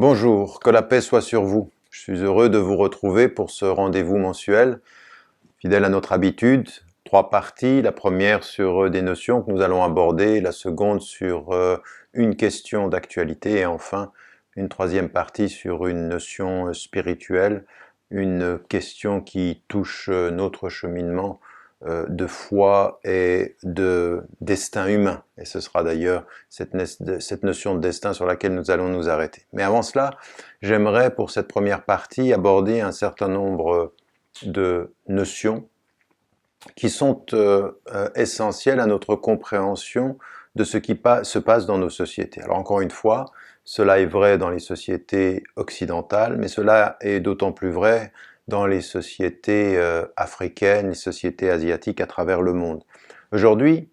Bonjour, que la paix soit sur vous. Je suis heureux de vous retrouver pour ce rendez-vous mensuel. Fidèle à notre habitude, 3 parties. La première sur des notions que nous allons aborder, la seconde sur une question d'actualité et enfin une troisième partie sur une notion spirituelle, une question qui touche notre cheminement de foi et de destin humain. Et ce sera d'ailleurs cette notion de destin sur laquelle nous allons nous arrêter. Mais avant cela, j'aimerais pour cette première partie aborder un certain nombre de notions qui sont essentielles à notre compréhension de ce qui se passe dans nos sociétés. Alors encore une fois, cela est vrai dans les sociétés occidentales, mais cela est d'autant plus vrai dans les sociétés africaines, les sociétés asiatiques à travers le monde. Aujourd'hui,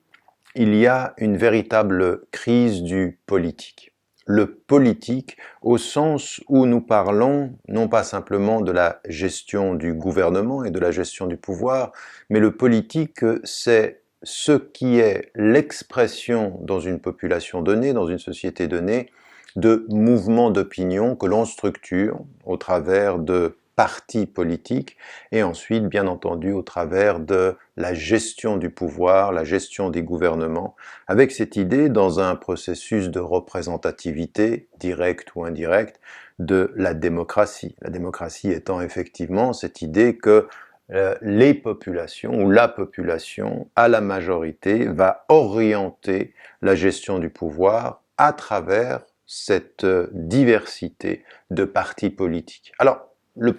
il y a une véritable crise du politique. Le politique au sens où nous parlons non pas simplement de la gestion du gouvernement et de la gestion du pouvoir, mais le politique, c'est ce qui est l'expression dans une population donnée, dans une société donnée, de mouvements d'opinion que l'on structure au travers de partis politiques et ensuite, bien entendu, au travers de la gestion du pouvoir, la gestion des gouvernements, avec cette idée, dans un processus de représentativité, directe ou indirecte, de la démocratie. La démocratie étant effectivement cette idée que les populations ou la population à la majorité va orienter la gestion du pouvoir à travers cette diversité de partis politiques. Alors, la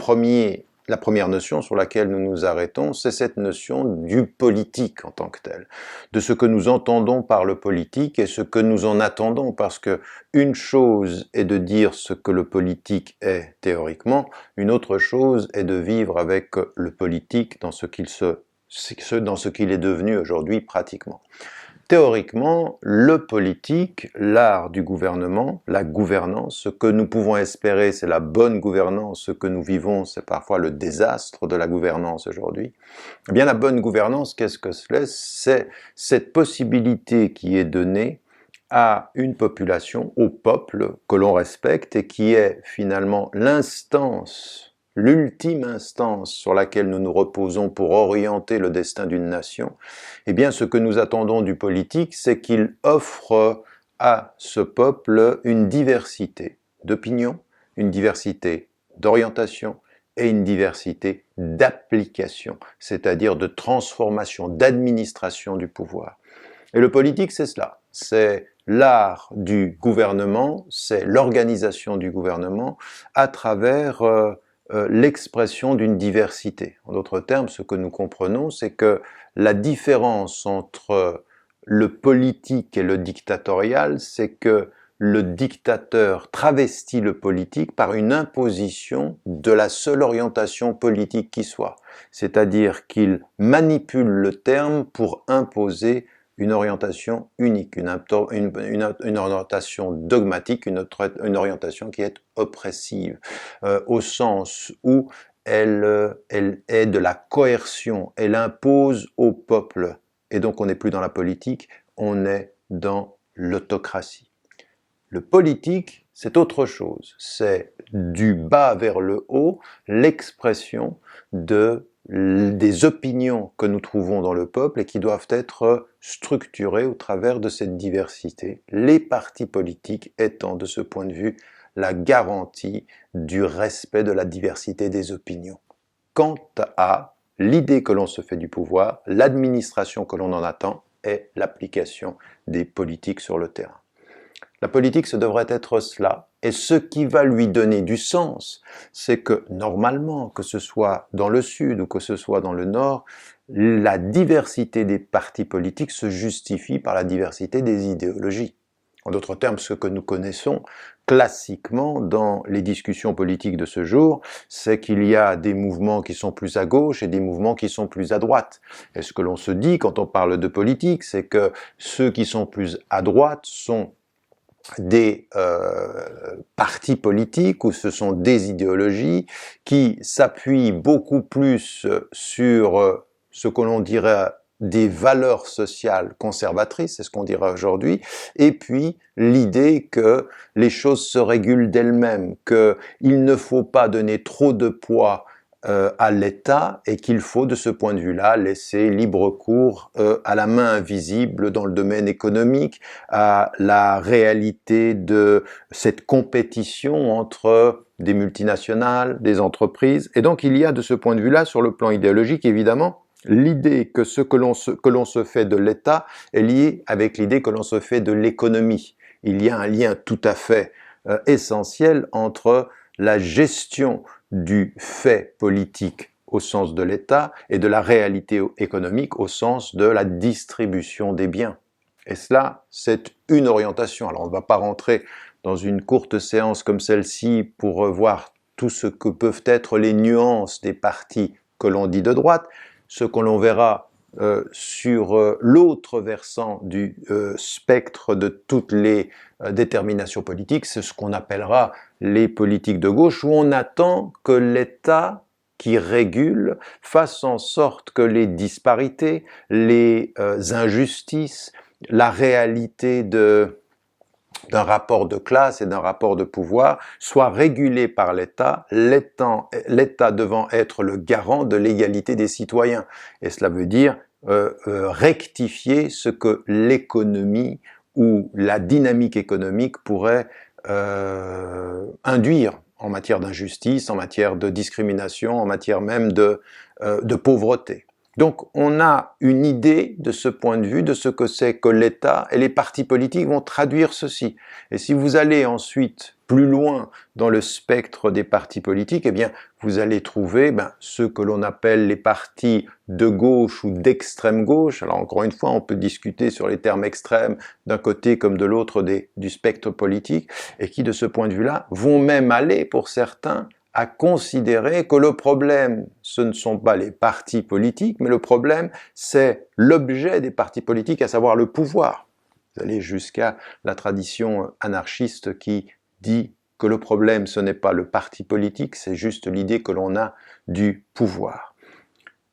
première notion sur laquelle nous nous arrêtons, c'est cette notion du politique en tant que tel, de ce que nous entendons par le politique et ce que nous en attendons, parce que une chose est de dire ce que le politique est théoriquement, une autre chose est de vivre avec le politique dans ce qu'il est devenu aujourd'hui pratiquement. Théoriquement, le politique, l'art du gouvernement, la gouvernance, ce que nous pouvons espérer, c'est la bonne gouvernance, ce que nous vivons, c'est parfois le désastre de la gouvernance aujourd'hui. Eh bien, la bonne gouvernance, qu'est-ce que c'est ? C'est cette possibilité qui est donnée à une population, au peuple que l'on respecte et qui est finalement l'ultime instance sur laquelle nous nous reposons pour orienter le destin d'une nation, eh bien ce que nous attendons du politique, c'est qu'il offre à ce peuple une diversité d'opinions, une diversité d'orientation et une diversité d'application, c'est-à-dire de transformation, d'administration du pouvoir. Et le politique, c'est cela, c'est l'art du gouvernement, c'est l'organisation du gouvernement à travers l'expression d'une diversité. En d'autres termes, ce que nous comprenons, c'est que la différence entre le politique et le dictatorial, c'est que le dictateur travestit le politique par une imposition de la seule orientation politique qui soit. C'est-à-dire qu'il manipule le terme pour imposer une orientation unique, une orientation dogmatique, une orientation qui est oppressive, au sens où elle est de la coercion, elle impose au peuple. Et donc on n'est plus dans la politique, on est dans l'autocratie. Le politique, c'est autre chose, c'est du bas vers le haut, l'expression des opinions que nous trouvons dans le peuple et qui doivent être structurées au travers de cette diversité, les partis politiques étant de ce point de vue la garantie du respect de la diversité des opinions. Quant à l'idée que l'on se fait du pouvoir, l'administration que l'on en attend est l'application des politiques sur le terrain. La politique, ce devrait être cela. Et ce qui va lui donner du sens, c'est que normalement, que ce soit dans le sud ou que ce soit dans le nord, la diversité des partis politiques se justifie par la diversité des idéologies. En d'autres termes, ce que nous connaissons classiquement dans les discussions politiques de ce jour, c'est qu'il y a des mouvements qui sont plus à gauche et des mouvements qui sont plus à droite. Et ce que l'on se dit quand on parle de politique, c'est que ceux qui sont plus à droite sont des partis politiques ou ce sont des idéologies qui s'appuient beaucoup plus sur ce que l'on dirait des valeurs sociales conservatrices, c'est ce qu'on dirait aujourd'hui, et puis l'idée que les choses se régulent d'elles-mêmes, qu'il ne faut pas donner trop de poids à l'État et qu'il faut, de ce point de vue-là, laisser libre cours à la main invisible dans le domaine économique, à la réalité de cette compétition entre des multinationales, des entreprises. Et donc il y a de ce point de vue-là, sur le plan idéologique, évidemment, l'idée que ce que l'on se fait de l'État est lié avec l'idée que l'on se fait de l'économie. Il y a un lien tout à fait essentiel entre la gestion du fait politique au sens de l'État et de la réalité économique au sens de la distribution des biens. Et cela, c'est une orientation. Alors on ne va pas rentrer dans une courte séance comme celle-ci pour voir tout ce que peuvent être les nuances des partis que l'on dit de droite. Ce que l'on verra sur l'autre versant du spectre de toutes les déterminations politiques, c'est ce qu'on appellera les politiques de gauche, où on attend que l'État qui régule fasse en sorte que les disparités, les injustices, la réalité d'un rapport de classe et d'un rapport de pouvoir soient régulés par l'État, l'État devant être le garant de l'égalité des citoyens. Et cela veut dire rectifier ce que l'économie ou la dynamique économique pourrait induire en matière d'injustice, en matière de discrimination, en matière même de pauvreté. Donc on a une idée de ce point de vue, de ce que c'est que l'État, et les partis politiques vont traduire ceci. Et si vous allez ensuite plus loin dans le spectre des partis politiques, eh bien vous allez trouver ce que l'on appelle les partis de gauche ou d'extrême gauche. Alors encore une fois, on peut discuter sur les termes extrêmes d'un côté comme de l'autre du spectre politique, et qui de ce point de vue-là vont même aller, pour certains, à considérer que le problème, ce ne sont pas les partis politiques, mais le problème, c'est l'objet des partis politiques, à savoir le pouvoir. Vous allez jusqu'à la tradition anarchiste qui dit que le problème, ce n'est pas le parti politique, c'est juste l'idée que l'on a du pouvoir.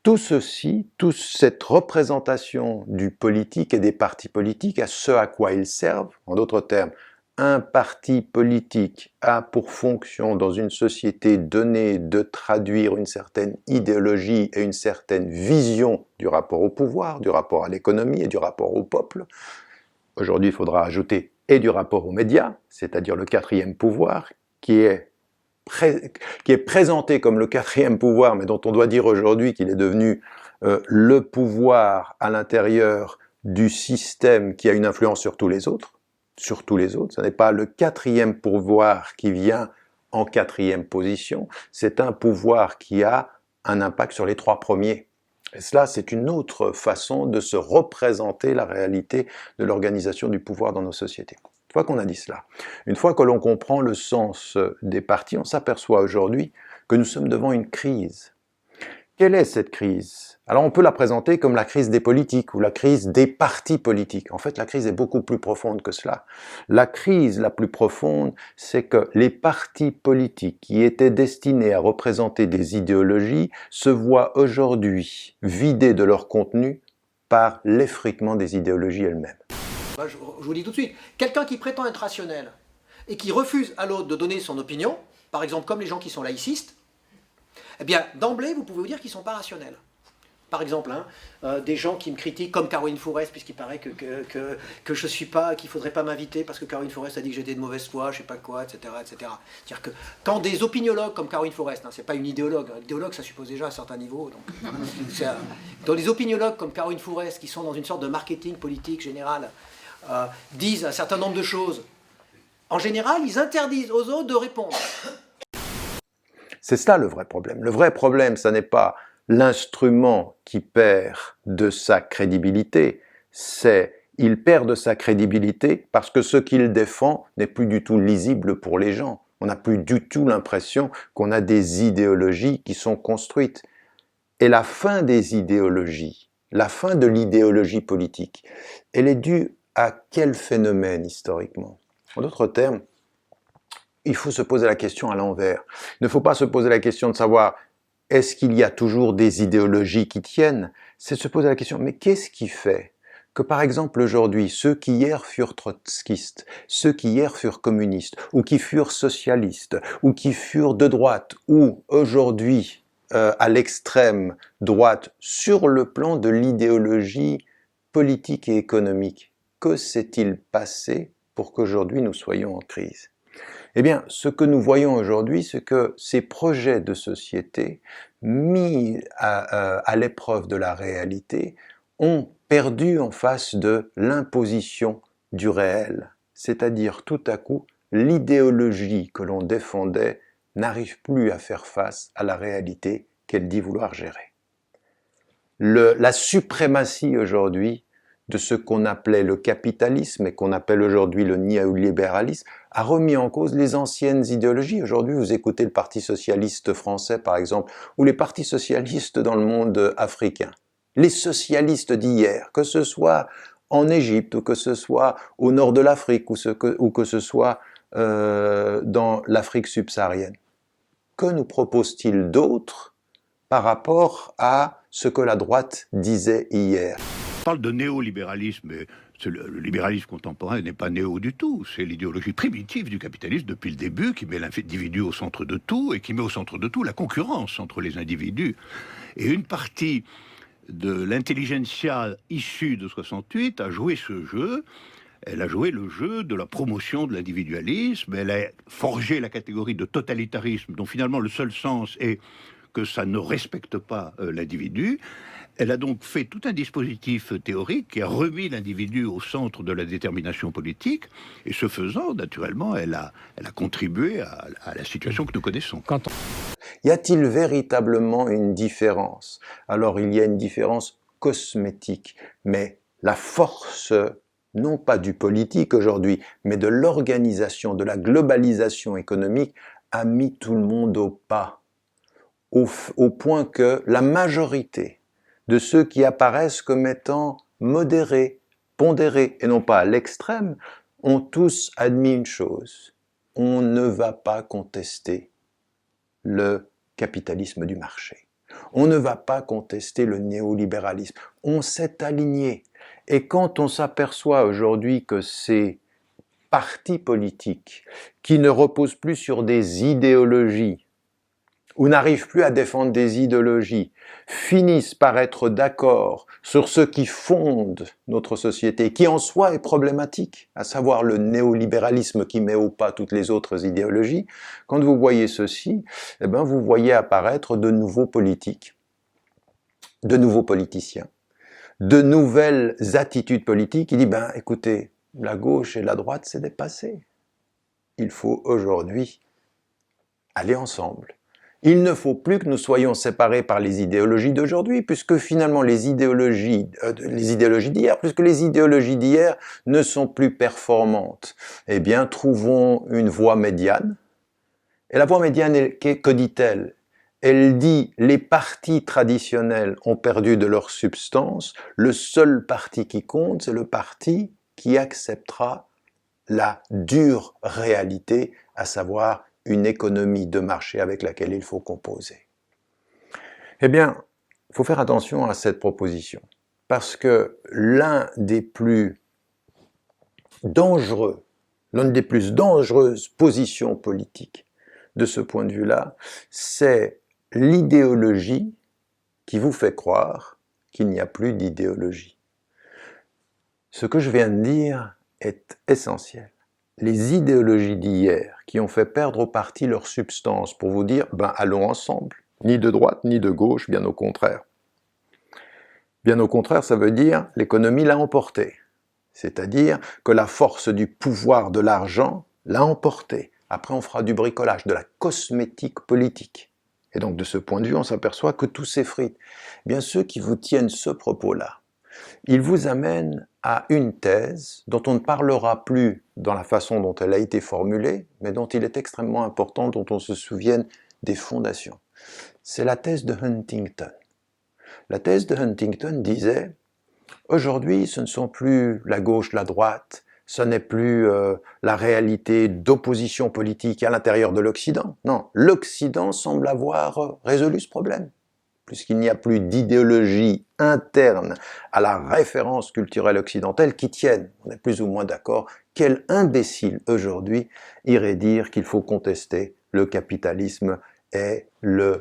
Tout ceci, toute cette représentation du politique et des partis politiques, à ce à quoi ils servent, en d'autres termes, un parti politique a pour fonction dans une société donnée de traduire une certaine idéologie et une certaine vision du rapport au pouvoir, du rapport à l'économie et du rapport au peuple. Aujourd'hui, il faudra ajouter et du rapport aux médias, c'est-à-dire le quatrième pouvoir, qui est présenté comme le quatrième pouvoir, mais dont on doit dire aujourd'hui qu'il est devenu le pouvoir à l'intérieur du système qui a une influence sur tous les autres. Ce n'est pas le quatrième pouvoir qui vient en quatrième position, c'est un pouvoir qui a un impact sur les trois premiers. Et cela, c'est une autre façon de se représenter la réalité de l'organisation du pouvoir dans nos sociétés. Une fois qu'on a dit cela, une fois que l'on comprend le sens des partis, on s'aperçoit aujourd'hui que nous sommes devant une crise. Quelle est cette crise? Alors on peut la présenter comme la crise des politiques ou la crise des partis politiques. En fait, la crise est beaucoup plus profonde que cela. La crise la plus profonde, c'est que les partis politiques qui étaient destinés à représenter des idéologies se voient aujourd'hui vidés de leur contenu par l'effritement des idéologies elles-mêmes. Je vous dis tout de suite, quelqu'un qui prétend être rationnel et qui refuse à l'autre de donner son opinion, par exemple comme les gens qui sont laïcistes, eh bien, d'emblée, vous pouvez vous dire qu'ils ne sont pas rationnels. Par exemple, des gens qui me critiquent, comme Caroline Fourest, puisqu'il paraît que je suis pas, qu'il ne faudrait pas m'inviter parce que Caroline Fourest a dit que j'étais de mauvaise foi, je ne sais pas quoi, etc., etc. C'est-à-dire que quand des opiniologues comme Caroline Fourest, ce n'est pas une idéologue, un idéologue ça suppose déjà un certain niveau, donc, dans des opiniologues comme Caroline Fourest, qui sont dans une sorte de marketing politique général, disent un certain nombre de choses, en général, ils interdisent aux autres de répondre. C'est ça le vrai problème. Le vrai problème, ça n'est pas l'instrument qui perd de sa crédibilité, c'est il perd de sa crédibilité parce que ce qu'il défend n'est plus du tout lisible pour les gens. On n'a plus du tout l'impression qu'on a des idéologies qui sont construites. Et la fin des idéologies, la fin de l'idéologie politique, elle est due à quel phénomène historiquement? En d'autres termes, il faut se poser la question à l'envers. Il ne faut pas se poser la question de savoir est-ce qu'il y a toujours des idéologies qui tiennent, c'est de se poser la question, mais qu'est-ce qui fait que par exemple aujourd'hui, ceux qui hier furent trotskistes, ceux qui hier furent communistes, ou qui furent socialistes, ou qui furent de droite, ou aujourd'hui à l'extrême droite, sur le plan de l'idéologie politique et économique, que s'est-il passé pour qu'aujourd'hui nous soyons en crise? Eh bien, ce que nous voyons aujourd'hui, c'est que ces projets de société, mis à l'épreuve de la réalité, ont perdu en face de l'imposition du réel. C'est-à-dire, tout à coup, l'idéologie que l'on défendait n'arrive plus à faire face à la réalité qu'elle dit vouloir gérer. La suprématie aujourd'hui de ce qu'on appelait le capitalisme et qu'on appelle aujourd'hui le néolibéralisme a remis en cause les anciennes idéologies. Aujourd'hui, vous écoutez le Parti socialiste français, par exemple, ou les partis socialistes dans le monde africain. Les socialistes d'hier, que ce soit en Égypte, ou que ce soit au nord de l'Afrique, ou que ce soit dans l'Afrique subsaharienne. Que nous propose-t-il d'autre par rapport à ce que la droite disait hier? On parle de néolibéralisme, mais le libéralisme contemporain n'est pas néo du tout. C'est l'idéologie primitive du capitalisme depuis le début, qui met l'individu au centre de tout, et qui met au centre de tout la concurrence entre les individus. Et une partie de l'intelligentsia issue de 68 a joué ce jeu. Elle a joué le jeu de la promotion de l'individualisme, elle a forgé la catégorie de totalitarisme, dont finalement le seul sens est que ça ne respecte pas l'individu. Elle a donc fait tout un dispositif théorique qui a remis l'individu au centre de la détermination politique, et ce faisant, naturellement, elle a contribué à la situation que nous connaissons. Y a-t-il véritablement une différence? Alors il y a une différence cosmétique, mais la force, non pas du politique aujourd'hui, mais de l'organisation, de la globalisation économique, a mis tout le monde au pas, au point que la majorité de ceux qui apparaissent comme étant modérés, pondérés, et non pas à l'extrême, ont tous admis une chose: on ne va pas contester le capitalisme du marché. On ne va pas contester le néolibéralisme. On s'est aligné. Et quand on s'aperçoit aujourd'hui que ces partis politiques qui ne reposent plus sur des idéologies, ou n'arrivent plus à défendre des idéologies, finissent par être d'accord sur ce qui fonde notre société, qui en soi est problématique, à savoir le néolibéralisme qui met au pas toutes les autres idéologies, quand vous voyez ceci, eh bien vous voyez apparaître de nouveaux politiques, de nouveaux politiciens, de nouvelles attitudes politiques qui disent, ben écoutez, la gauche et la droite c'est dépassé. Il faut aujourd'hui aller ensemble. Il ne faut plus que nous soyons séparés par les idéologies d'aujourd'hui, puisque finalement les idéologies d'hier, puisque les idéologies d'hier ne sont plus performantes. Eh bien, trouvons une voie médiane. Et la voie médiane, que dit-elle? Elle dit les partis traditionnels ont perdu de leur substance. Le seul parti qui compte, c'est le parti qui acceptera la dure réalité, à savoir une économie de marché avec laquelle il faut composer. Eh bien, il faut faire attention à cette proposition, parce que l'une des plus dangereuses positions politiques de ce point de vue-là, c'est l'idéologie qui vous fait croire qu'il n'y a plus d'idéologie. Ce que je viens de dire est essentiel. Les idéologies d'hier qui ont fait perdre aux partis leur substance pour vous dire, ben allons ensemble, ni de droite ni de gauche, bien au contraire. Bien au contraire, ça veut dire l'économie l'a emporté. C'est-à-dire que la force du pouvoir de l'argent l'a emporté. Après, on fera du bricolage, de la cosmétique politique. Et donc, de ce point de vue, on s'aperçoit que tout s'effrite. Bien, ceux qui vous tiennent ce propos-là, ils vous amènent à une thèse dont on ne parlera plus dans la façon dont elle a été formulée, mais dont il est extrêmement important dont on se souvienne des fondations. C'est la thèse de Huntington. La thèse de Huntington disait « Aujourd'hui, ce ne sont plus la gauche, la droite, ce n'est plus la réalité d'opposition politique à l'intérieur de l'Occident. Non, l'Occident semble avoir résolu ce problème. puisqu'il n'y a plus d'idéologie interne à la référence culturelle occidentale qui tienne. On est plus ou moins d'accord. Quel imbécile aujourd'hui irait dire qu'il faut contester le capitalisme et la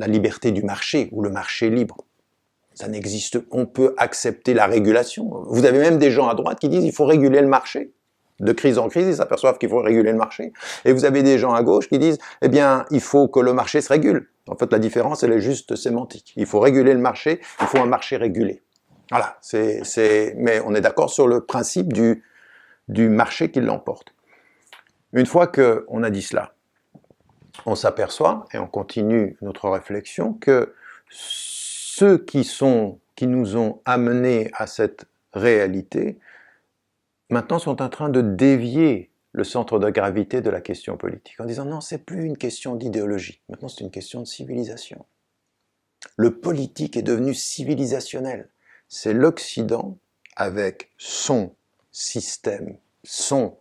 liberté du marché ou le marché libre? Ça n'existe. On peut accepter la régulation. Vous avez même des gens à droite qui disent qu'il faut réguler le marché. De crise en crise, ils s'aperçoivent qu'il faut réguler le marché. Et vous avez des gens à gauche qui disent, eh bien, il faut que le marché se régule. En fait, la différence, elle est juste sémantique. Il faut réguler le marché, il faut un marché régulé. Voilà. Mais on est d'accord sur le principe du marché qui l'emporte. Une fois qu'on a dit cela, on s'aperçoit, et on continue notre réflexion, que ceux qui nous ont amenés à cette réalité, maintenant sont en train de dévier le centre de gravité de la question politique, en disant non, c'est plus une question d'idéologie, maintenant c'est une question de civilisation. Le politique est devenu civilisationnel. C'est l'Occident avec son système, son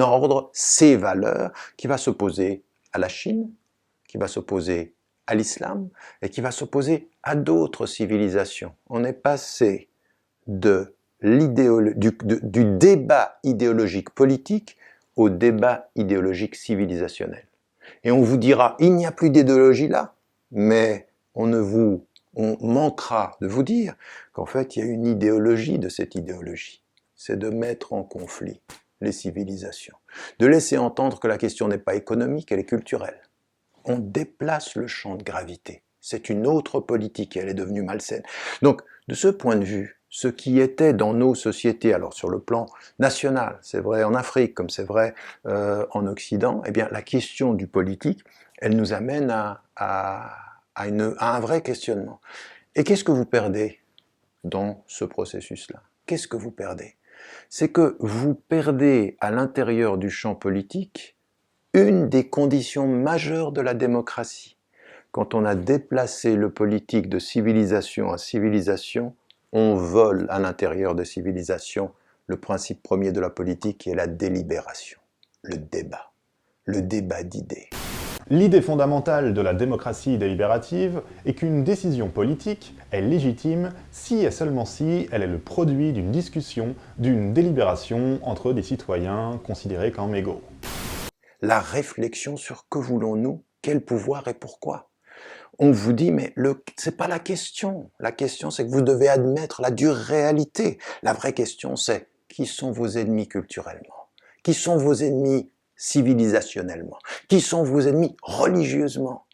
ordre, ses valeurs, qui va s'opposer à la Chine, qui va s'opposer à l'islam et qui va s'opposer à d'autres civilisations. On est passé du débat idéologique politique au débat idéologique civilisationnel. Et on vous dira, il n'y a plus d'idéologie là, mais on manquera de vous dire qu'en fait, il y a une idéologie de cette idéologie. C'est de mettre en conflit les civilisations, de laisser entendre que la question n'est pas économique, elle est culturelle. On déplace le champ de gravité. C'est une autre politique et elle est devenue malsaine. Donc, de ce point de vue, ce qui était dans nos sociétés, alors sur le plan national, c'est vrai en Afrique comme c'est vrai en Occident, eh bien la question du politique, elle nous amène à un vrai questionnement. Et qu'est-ce que vous perdez dans ce processus-là? Qu'est-ce que vous perdez? C'est que vous perdez à l'intérieur du champ politique une des conditions majeures de la démocratie. Quand on a déplacé le politique de civilisation à civilisation, on vole à l'intérieur de civilisation le principe premier de la politique qui est la délibération, le débat d'idées. L'idée fondamentale de la démocratie délibérative est qu'une décision politique est légitime si et seulement si elle est le produit d'une discussion, d'une délibération entre des citoyens considérés comme égaux. La réflexion sur que voulons-nous, quel pouvoir et pourquoi. On vous dit, mais c'est pas la question. La question, c'est que vous devez admettre la dure réalité. La vraie question, c'est qui sont vos ennemis culturellement? Qui sont vos ennemis civilisationnellement? Qui sont vos ennemis religieusement?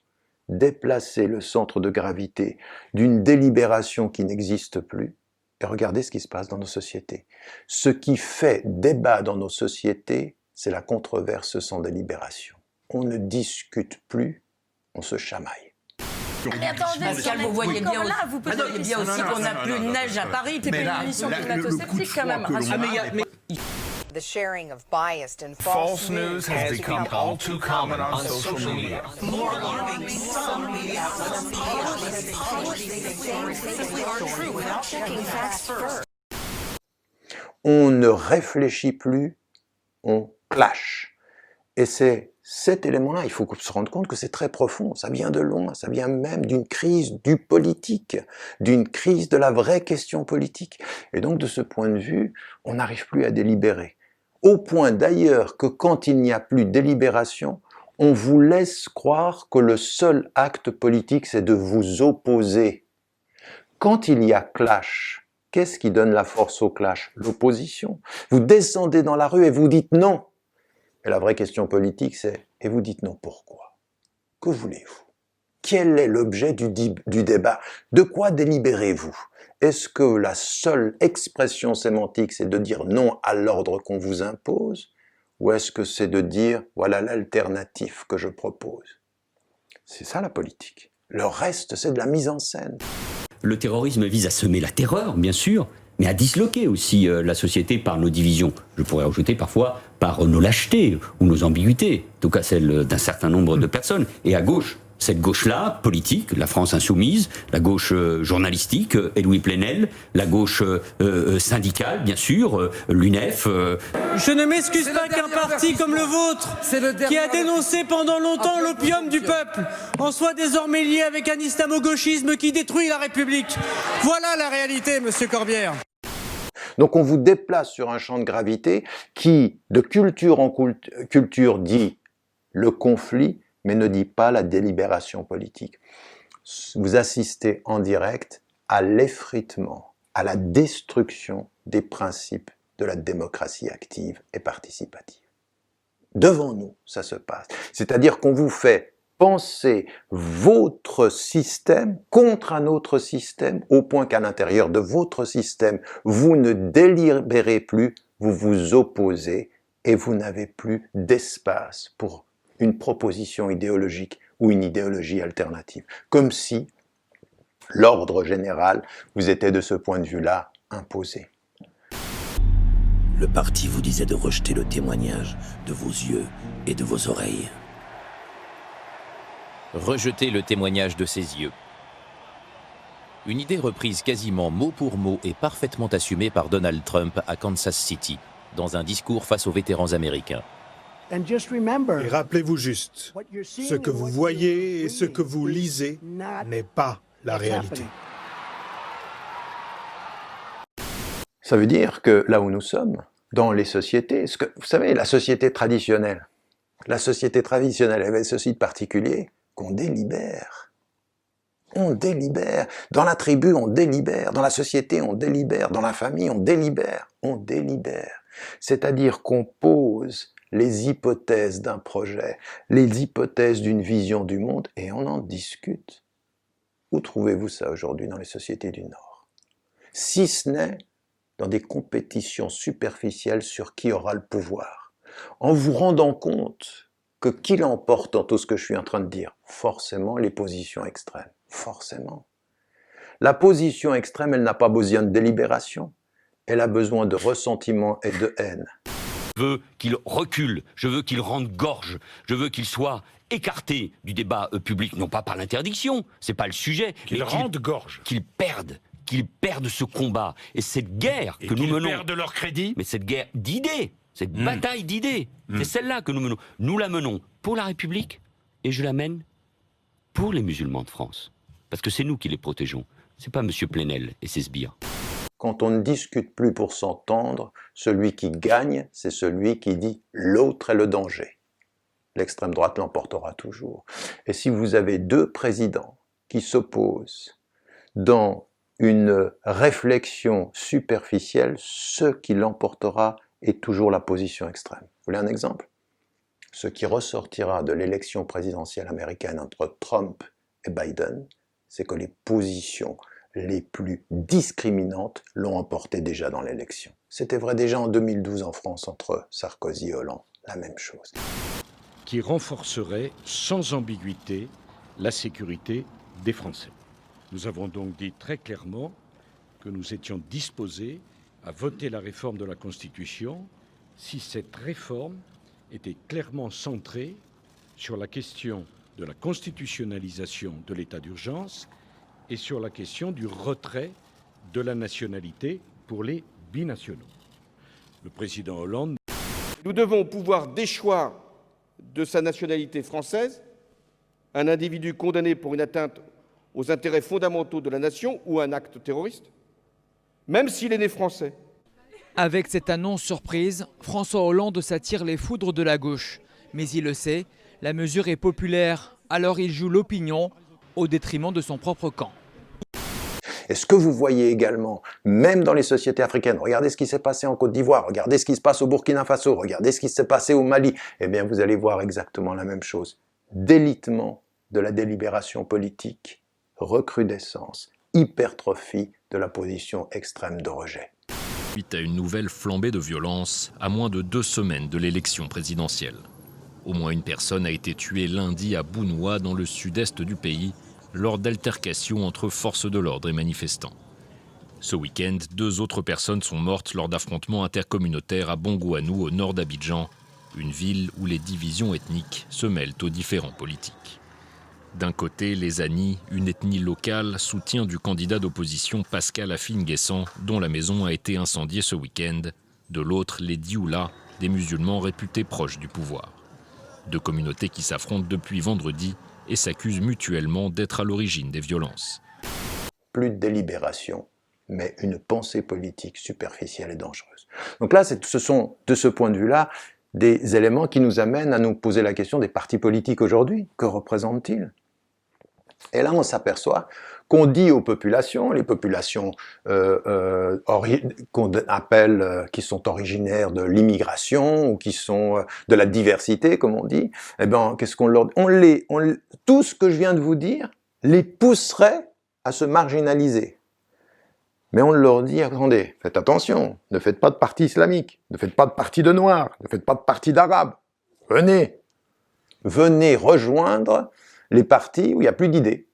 Déplacez le centre de gravité d'une délibération qui n'existe plus et regardez ce qui se passe dans nos sociétés. Ce qui fait débat dans nos sociétés, c'est la controverse sans délibération. On ne discute plus, on se chamaille. Mais attendez, Pascal, vous voyez bien, vous voyez bien aussi qu'on n'a plus de neige à Paris. C'est pas une émission climato-sceptique quand même. The sharing of biased and false news has become all too common on social media. More alarming, some media outlets publish the same things that are true without checking facts first. On ne réfléchit plus, on clash. Et c'est cet élément-là, il faut se rendre compte que c'est très profond, ça vient de loin, ça vient même d'une crise du politique, d'une crise de la vraie question politique. Et donc de ce point de vue, on n'arrive plus à délibérer. Au point d'ailleurs que quand il n'y a plus de délibération, on vous laisse croire que le seul acte politique, c'est de vous opposer. Quand il y a clash, qu'est-ce qui donne la force au clash? L'opposition. Vous descendez dans la rue et vous dites non. Et la vraie question politique, c'est « et vous dites non, pourquoi? Que voulez-vous? Quel est l'objet du débat? De quoi délibérez-vous? Est-ce que la seule expression sémantique, c'est de dire non à l'ordre qu'on vous impose? Ou est-ce que c'est de dire « voilà l'alternative que je propose » C'est ça la politique. Le reste, c'est de la mise en scène. Le terrorisme vise à semer la terreur, bien sûr, mais à disloquer aussi la société par nos divisions. Je pourrais ajouter parfois par nos lâchetés ou nos ambiguïtés, en tout cas celles d'un certain nombre de personnes. Et à gauche, cette gauche-là, politique, la France insoumise, la gauche journalistique, Edoui Plenel, la gauche syndicale, bien sûr, l'UNEF. Je ne m'excuse pas qu'un parti comme le vôtre, qui a dénoncé pendant longtemps l'opium du peuple, en soit désormais lié avec un islamo-gauchisme qui détruit la République. Voilà la réalité, monsieur Corbière. Donc on vous déplace sur un champ de gravité qui, de culture en culture, dit le conflit, mais ne dit pas la délibération politique. Vous assistez en direct à l'effritement, à la destruction des principes de la démocratie active et participative. Devant nous, ça se passe. C'est-à-dire qu'on vous fait penser votre système contre un autre système, au point qu'à l'intérieur de votre système, vous ne délibérez plus, vous vous opposez et vous n'avez plus d'espace pour une proposition idéologique ou une idéologie alternative. Comme si l'ordre général vous était de ce point de vue-là imposé. Le parti vous disait de rejeter le témoignage de vos yeux et de vos oreilles. Rejeter le témoignage de ses yeux. Une idée reprise quasiment mot pour mot et parfaitement assumée par Donald Trump à Kansas City, dans un discours face aux vétérans américains. Et rappelez-vous juste, ce que vous voyez et ce que vous lisez n'est pas la réalité. Ça veut dire que là où nous sommes, dans les sociétés, vous savez, la société traditionnelle avait ceci de particulier, qu'on délibère. On délibère. Dans la tribu, on délibère. Dans la société, on délibère. Dans la famille, on délibère. On délibère. C'est-à-dire qu'on pose les hypothèses d'un projet, les hypothèses d'une vision du monde, et on en discute. Où trouvez-vous ça aujourd'hui dans les sociétés du Nord? Si ce n'est dans des compétitions superficielles sur qui aura le pouvoir, en vous rendant compte que qui l'emporte dans tout ce que je suis en train de dire? Forcément les positions extrêmes, forcément. La position extrême, elle n'a pas besoin de délibération, elle a besoin de ressentiment et de haine. Je veux qu'il recule, je veux qu'il rende gorge, je veux qu'il soit écarté du débat public, non pas par l'interdiction, c'est pas le sujet, qu'il rende gorge, qu'il perde ce combat. Et cette guerre que nous menons... Qu'ils perdent leur crédit. Mais cette guerre d'idées, cette bataille d'idées, c'est celle-là que nous menons. Nous la menons pour la République, et je la mène pour les musulmans de France. Parce que c'est nous qui les protégeons, c'est pas M. Plenel et ses sbires. Quand on ne discute plus pour s'entendre, celui qui gagne, c'est celui qui dit « l'autre est le danger ». L'extrême droite l'emportera toujours. Et si vous avez deux présidents qui s'opposent dans une réflexion superficielle, ce qui l'emportera est toujours la position extrême. Vous voulez un exemple? Ce qui ressortira de l'élection présidentielle américaine entre Trump et Biden, c'est que les positions les plus discriminantes l'ont emporté déjà dans l'élection. C'était vrai déjà en 2012 en France entre Sarkozy et Hollande, la même chose. Qui renforcerait sans ambiguïté la sécurité des Français. Nous avons donc dit très clairement que nous étions disposés à voter la réforme de la Constitution si cette réforme était clairement centrée sur la question de la constitutionnalisation de l'état d'urgence et sur la question du retrait de la nationalité pour les binationaux. Le président Hollande... Nous devons pouvoir déchoir de sa nationalité française un individu condamné pour une atteinte aux intérêts fondamentaux de la nation ou un acte terroriste, même s'il est né français. Avec cette annonce surprise, François Hollande s'attire les foudres de la gauche. Mais il le sait, la mesure est populaire, alors il joue l'opinion au détriment de son propre camp. Et ce que vous voyez également, même dans les sociétés africaines, regardez ce qui s'est passé en Côte d'Ivoire, regardez ce qui se passe au Burkina Faso, regardez ce qui s'est passé au Mali, eh bien vous allez voir exactement la même chose. Délitement de la délibération politique, recrudescence, hypertrophie de la position extrême de rejet. Suite à une nouvelle flambée de violence à moins de 2 semaines de l'élection présidentielle. Au moins une personne a été tuée lundi à Bounoua, dans le sud-est du pays, lors d'altercations entre forces de l'ordre et manifestants. Ce week-end, 2 autres personnes sont mortes lors d'affrontements intercommunautaires à Bongouanou, au nord d'Abidjan, une ville où les divisions ethniques se mêlent aux différents politiques. D'un côté, les Ani, une ethnie locale, soutien du candidat d'opposition Pascal Afine-Guessant, dont la maison a été incendiée ce week-end. De l'autre, les Dioula, des musulmans réputés proches du pouvoir. Deux communautés qui s'affrontent depuis vendredi et s'accusent mutuellement d'être à l'origine des violences. Plus de délibération, mais une pensée politique superficielle et dangereuse. Donc là, ce sont, de ce point de vue-là, des éléments qui nous amènent à nous poser la question des partis politiques aujourd'hui. Que représentent-ils? Et là, on s'aperçoit qu'on dit aux populations, les populations qu'on appelle, qui sont originaires de l'immigration ou qui sont de la diversité, comme on dit, eh ben, qu'est-ce qu'on leur dit? Tout ce que je viens de vous dire les pousserait à se marginaliser. Mais on leur dit, attendez, faites attention, ne faites pas de parti islamique, ne faites pas de parti de noirs, ne faites pas de parti d'arabes. Venez rejoindre les partis où il n'y a plus d'idées,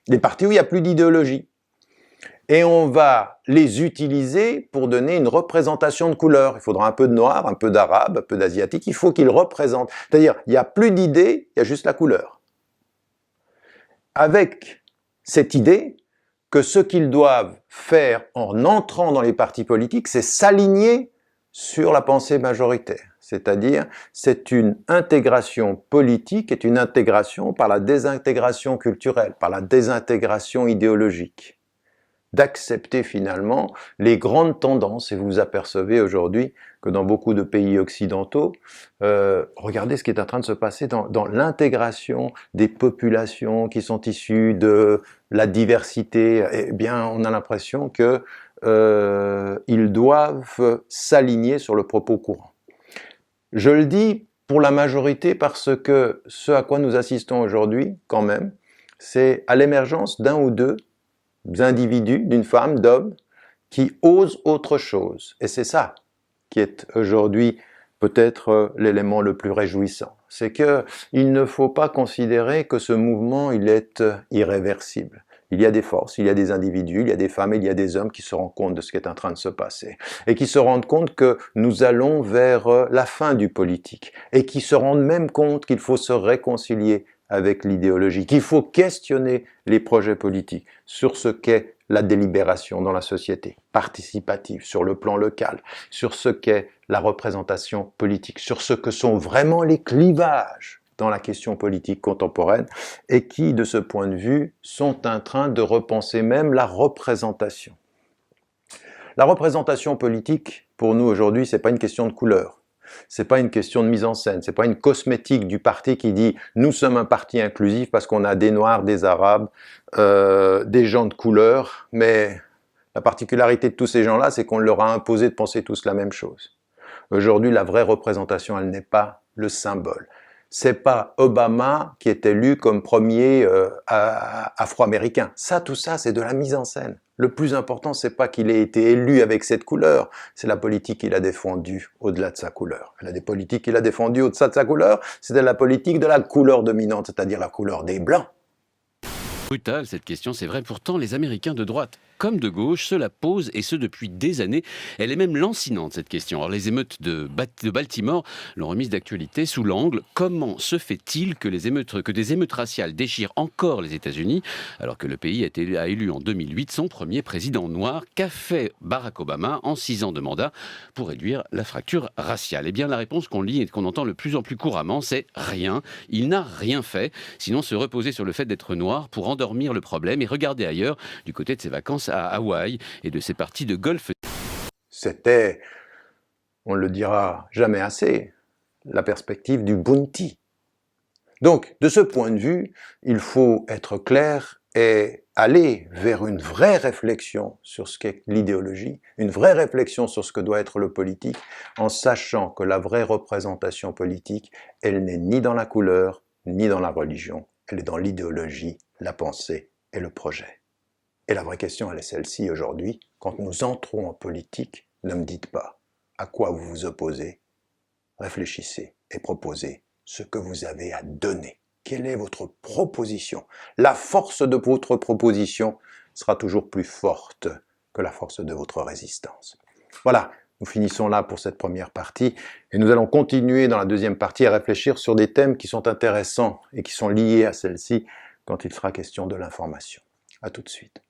les partis où il n'y a plus d'idéologie. Et on va les utiliser pour donner une représentation de couleur. Il faudra un peu de noir, un peu d'arabe, un peu d'asiatique, il faut qu'ils représentent. C'est-à-dire, il n'y a plus d'idées, il y a juste la couleur. Avec cette idée que ce qu'ils doivent faire en entrant dans les partis politiques, c'est s'aligner sur la pensée majoritaire. C'est-à-dire, c'est une intégration politique, est une intégration par la désintégration culturelle, par la désintégration idéologique. D'accepter finalement les grandes tendances, et vous vous apercevez aujourd'hui que dans beaucoup de pays occidentaux, regardez ce qui est en train de se passer dans l'intégration des populations qui sont issues de la diversité. Eh bien, on a l'impression que ils doivent s'aligner sur le propos courant. Je le dis pour la majorité parce que ce à quoi nous assistons aujourd'hui, quand même, c'est à l'émergence d'un ou deux individus, d'une femme, d'hommes, qui osent autre chose. Et c'est ça qui est aujourd'hui peut-être l'élément le plus réjouissant. C'est qu'il ne faut pas considérer que ce mouvement, il est irréversible. Il y a des forces, il y a des individus, il y a des femmes, il y a des hommes qui se rendent compte de ce qui est en train de se passer. Et qui se rendent compte que nous allons vers la fin du politique. Et qui se rendent même compte qu'il faut se réconcilier avec l'idéologie, qu'il faut questionner les projets politiques sur ce qu'est la délibération dans la société, participative, sur le plan local, sur ce qu'est la représentation politique, sur ce que sont vraiment les clivages dans la question politique contemporaine et qui, de ce point de vue, sont en train de repenser même la représentation. La représentation politique, pour nous aujourd'hui, c'est pas une question de couleur. C'est pas une question de mise en scène, c'est pas une cosmétique du parti qui dit « nous sommes un parti inclusif parce qu'on a des noirs, des arabes, des gens de couleur », mais la particularité de tous ces gens-là, c'est qu'on leur a imposé de penser tous la même chose. Aujourd'hui, la vraie représentation, elle n'est pas le symbole. C'est pas Obama qui est élu comme premier afro-américain. Ça, tout ça, c'est de la mise en scène. Le plus important, c'est pas qu'il ait été élu avec cette couleur, c'est la politique qu'il a défendue au-delà de sa couleur. Il a des politiques qu'il a défendues au-delà de sa couleur, c'était la politique de la couleur dominante, c'est-à-dire la couleur des Blancs. Brutale cette question, c'est vrai. Pourtant, les Américains de droite comme de gauche se la posent, et ce depuis des années. Elle est même lancinante, cette question. Alors, les émeutes de Baltimore l'ont remise d'actualité sous l'angle « Comment se fait-il que des émeutes raciales déchirent encore les États-Unis alors que le pays a élu en 2008 son premier président noir? Qu'a fait Barack Obama en 6 ans de mandat pour réduire la fracture raciale ?» Eh bien, la réponse qu'on lit et qu'on entend le plus en plus couramment, c'est « rien ». Il n'a rien fait, sinon se reposer sur le fait d'être noir pour endormir le problème et regarder ailleurs, du côté de ses vacances à Hawaï et de ses parties de golf. C'était, on ne le dira jamais assez, la perspective du bounty. Donc, de ce point de vue, il faut être clair et aller vers une vraie réflexion sur ce qu'est l'idéologie, une vraie réflexion sur ce que doit être le politique, en sachant que la vraie représentation politique, elle n'est ni dans la couleur, ni dans la religion, elle est dans l'idéologie, la pensée et le projet. Et la vraie question, elle est celle-ci aujourd'hui. Quand nous entrons en politique, ne me dites pas à quoi vous vous opposez. Réfléchissez et proposez ce que vous avez à donner. Quelle est votre proposition? La force de votre proposition sera toujours plus forte que la force de votre résistance. Voilà, Nous finissons là pour cette première partie et nous allons continuer dans la deuxième partie à réfléchir sur des thèmes qui sont intéressants et qui sont liés à celle-ci quand il sera question de l'information. À tout de suite.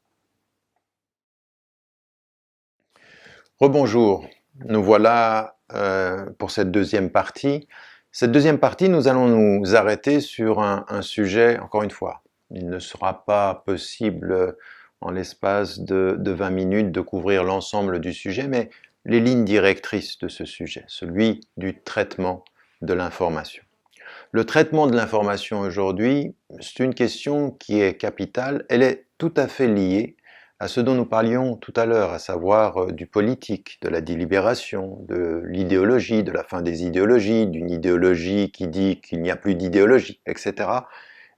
Rebonjour, nous voilà pour cette deuxième partie. Cette deuxième partie, nous allons nous arrêter sur un sujet, encore une fois. Il ne sera pas possible en l'espace de 20 minutes de couvrir l'ensemble du sujet, mais les lignes directrices de ce sujet, celui du traitement de l'information. Le traitement de l'information aujourd'hui, c'est une question qui est capitale. Elle est tout à fait liée à ce dont nous parlions tout à l'heure, à savoir du politique, de la délibération, de l'idéologie, de la fin des idéologies, d'une idéologie qui dit qu'il n'y a plus d'idéologie, etc.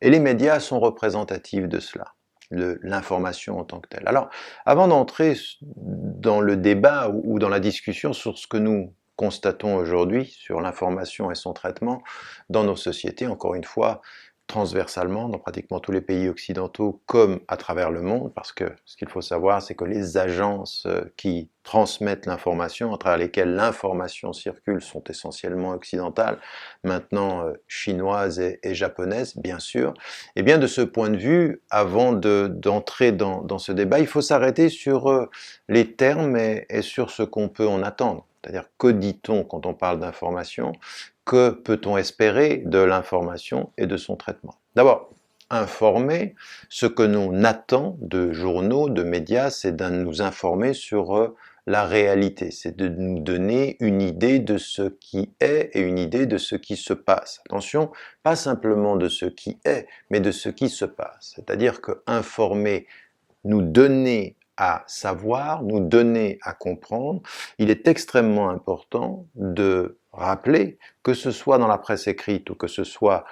Et les médias sont représentatifs de cela, de l'information en tant que telle. Alors, avant d'entrer dans le débat ou dans la discussion sur ce que nous constatons aujourd'hui, sur l'information et son traitement dans nos sociétés, encore une fois, transversalement, dans pratiquement tous les pays occidentaux, comme à travers le monde, parce que ce qu'il faut savoir, c'est que les agences qui transmettent l'information, à travers lesquelles l'information circule, sont essentiellement occidentales, maintenant chinoises et japonaises, bien sûr. Et bien de ce point de vue, avant d'entrer dans ce débat, il faut s'arrêter sur les termes et sur ce qu'on peut en attendre. C'est-à-dire, que dit-on quand on parle d'information? Que peut-on espérer de l'information et de son traitement? D'abord, informer, ce que l'on attend de journaux, de médias, c'est de nous informer sur la réalité, c'est de nous donner une idée de ce qui est et une idée de ce qui se passe. Attention, pas simplement de ce qui est, mais de ce qui se passe. C'est-à-dire que informer, nous donner à savoir, nous donner à comprendre, il est extrêmement important de rappeler, que ce soit dans la presse écrite ou que ce soit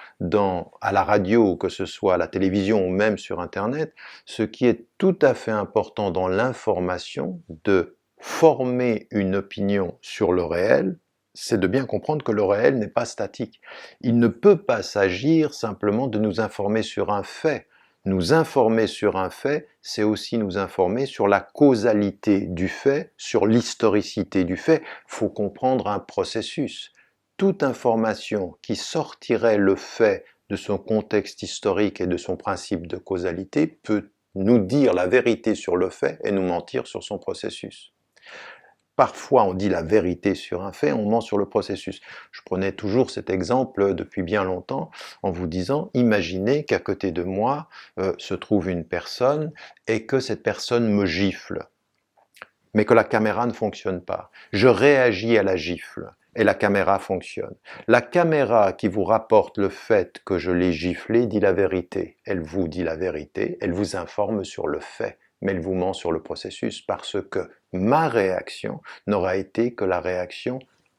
à la radio ou que ce soit à la télévision ou même sur Internet, ce qui est tout à fait important dans l'information, de former une opinion sur le réel, c'est de bien comprendre que le réel n'est pas statique. Il ne peut pas s'agir simplement de nous informer sur un fait. Nous informer sur un fait, c'est aussi nous informer sur la causalité du fait, sur l'historicité du fait. Il faut comprendre un processus. Toute information qui sortirait le fait de son contexte historique et de son principe de causalité peut nous dire la vérité sur le fait et nous mentir sur son processus. Parfois, on dit la vérité sur un fait, on ment sur le processus. Je prenais toujours cet exemple depuis bien longtemps en vous disant, imaginez qu'à côté de moi se trouve une personne et que cette personne me gifle, mais que la caméra ne fonctionne pas. Je réagis à la gifle et la caméra fonctionne. La caméra qui vous rapporte le fait que je l'ai giflé dit la vérité. Elle vous dit la vérité, elle vous informe sur le fait, mais elle vous ment sur le processus parce que ma réaction n'aura été que la réaction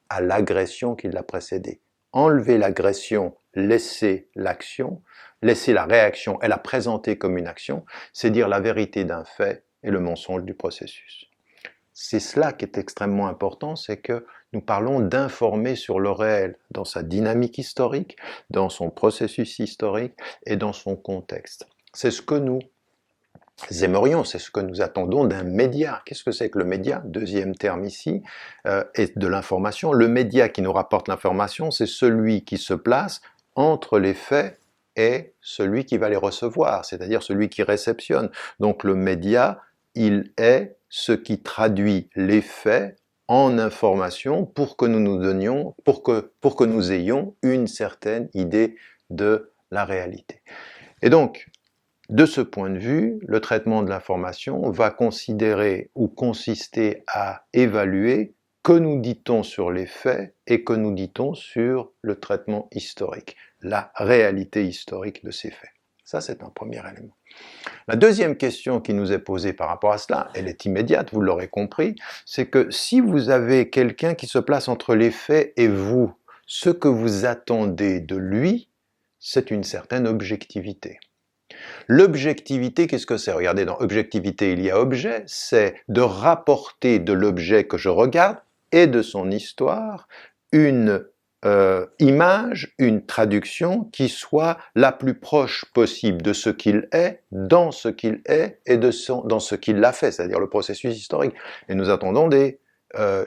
à l'agression qui l'a précédée. Enlever l'agression, laisser l'action, laisser la réaction et la présenter comme une action, c'est dire la vérité d'un fait et le mensonge du processus. C'est cela qui est extrêmement important, c'est que nous parlons d'informer sur le réel, dans sa dynamique historique, dans son processus historique et dans son contexte. C'est ce que nous aimerions, c'est ce que nous attendons d'un média. Qu'est-ce que c'est que le média? Deuxième terme ici, est de l'information. Le média qui nous rapporte l'information, c'est celui qui se place entre les faits et celui qui va les recevoir, c'est-à-dire celui qui réceptionne. Donc le média, il est ce qui traduit les faits en information pour que nous nous donnions, pour que nous ayons une certaine idée de la réalité. Et donc, de ce point de vue, le traitement de l'information va considérer ou consister à évaluer que nous dit-on sur les faits et que nous dit-on sur le traitement historique, la réalité historique de ces faits. Ça, c'est un premier élément. La deuxième question qui nous est posée par rapport à cela, elle est immédiate, vous l'aurez compris, c'est que si vous avez quelqu'un qui se place entre les faits et vous, ce que vous attendez de lui, c'est une certaine objectivité. L'objectivité, qu'est-ce que c'est? Regardez, dans objectivité, il y a objet, c'est de rapporter de l'objet que je regarde et de son histoire une image, une traduction qui soit la plus proche possible de ce qu'il est, dans ce qu'il est et dans ce qu'il a fait, c'est-à-dire le processus historique. Et nous attendons des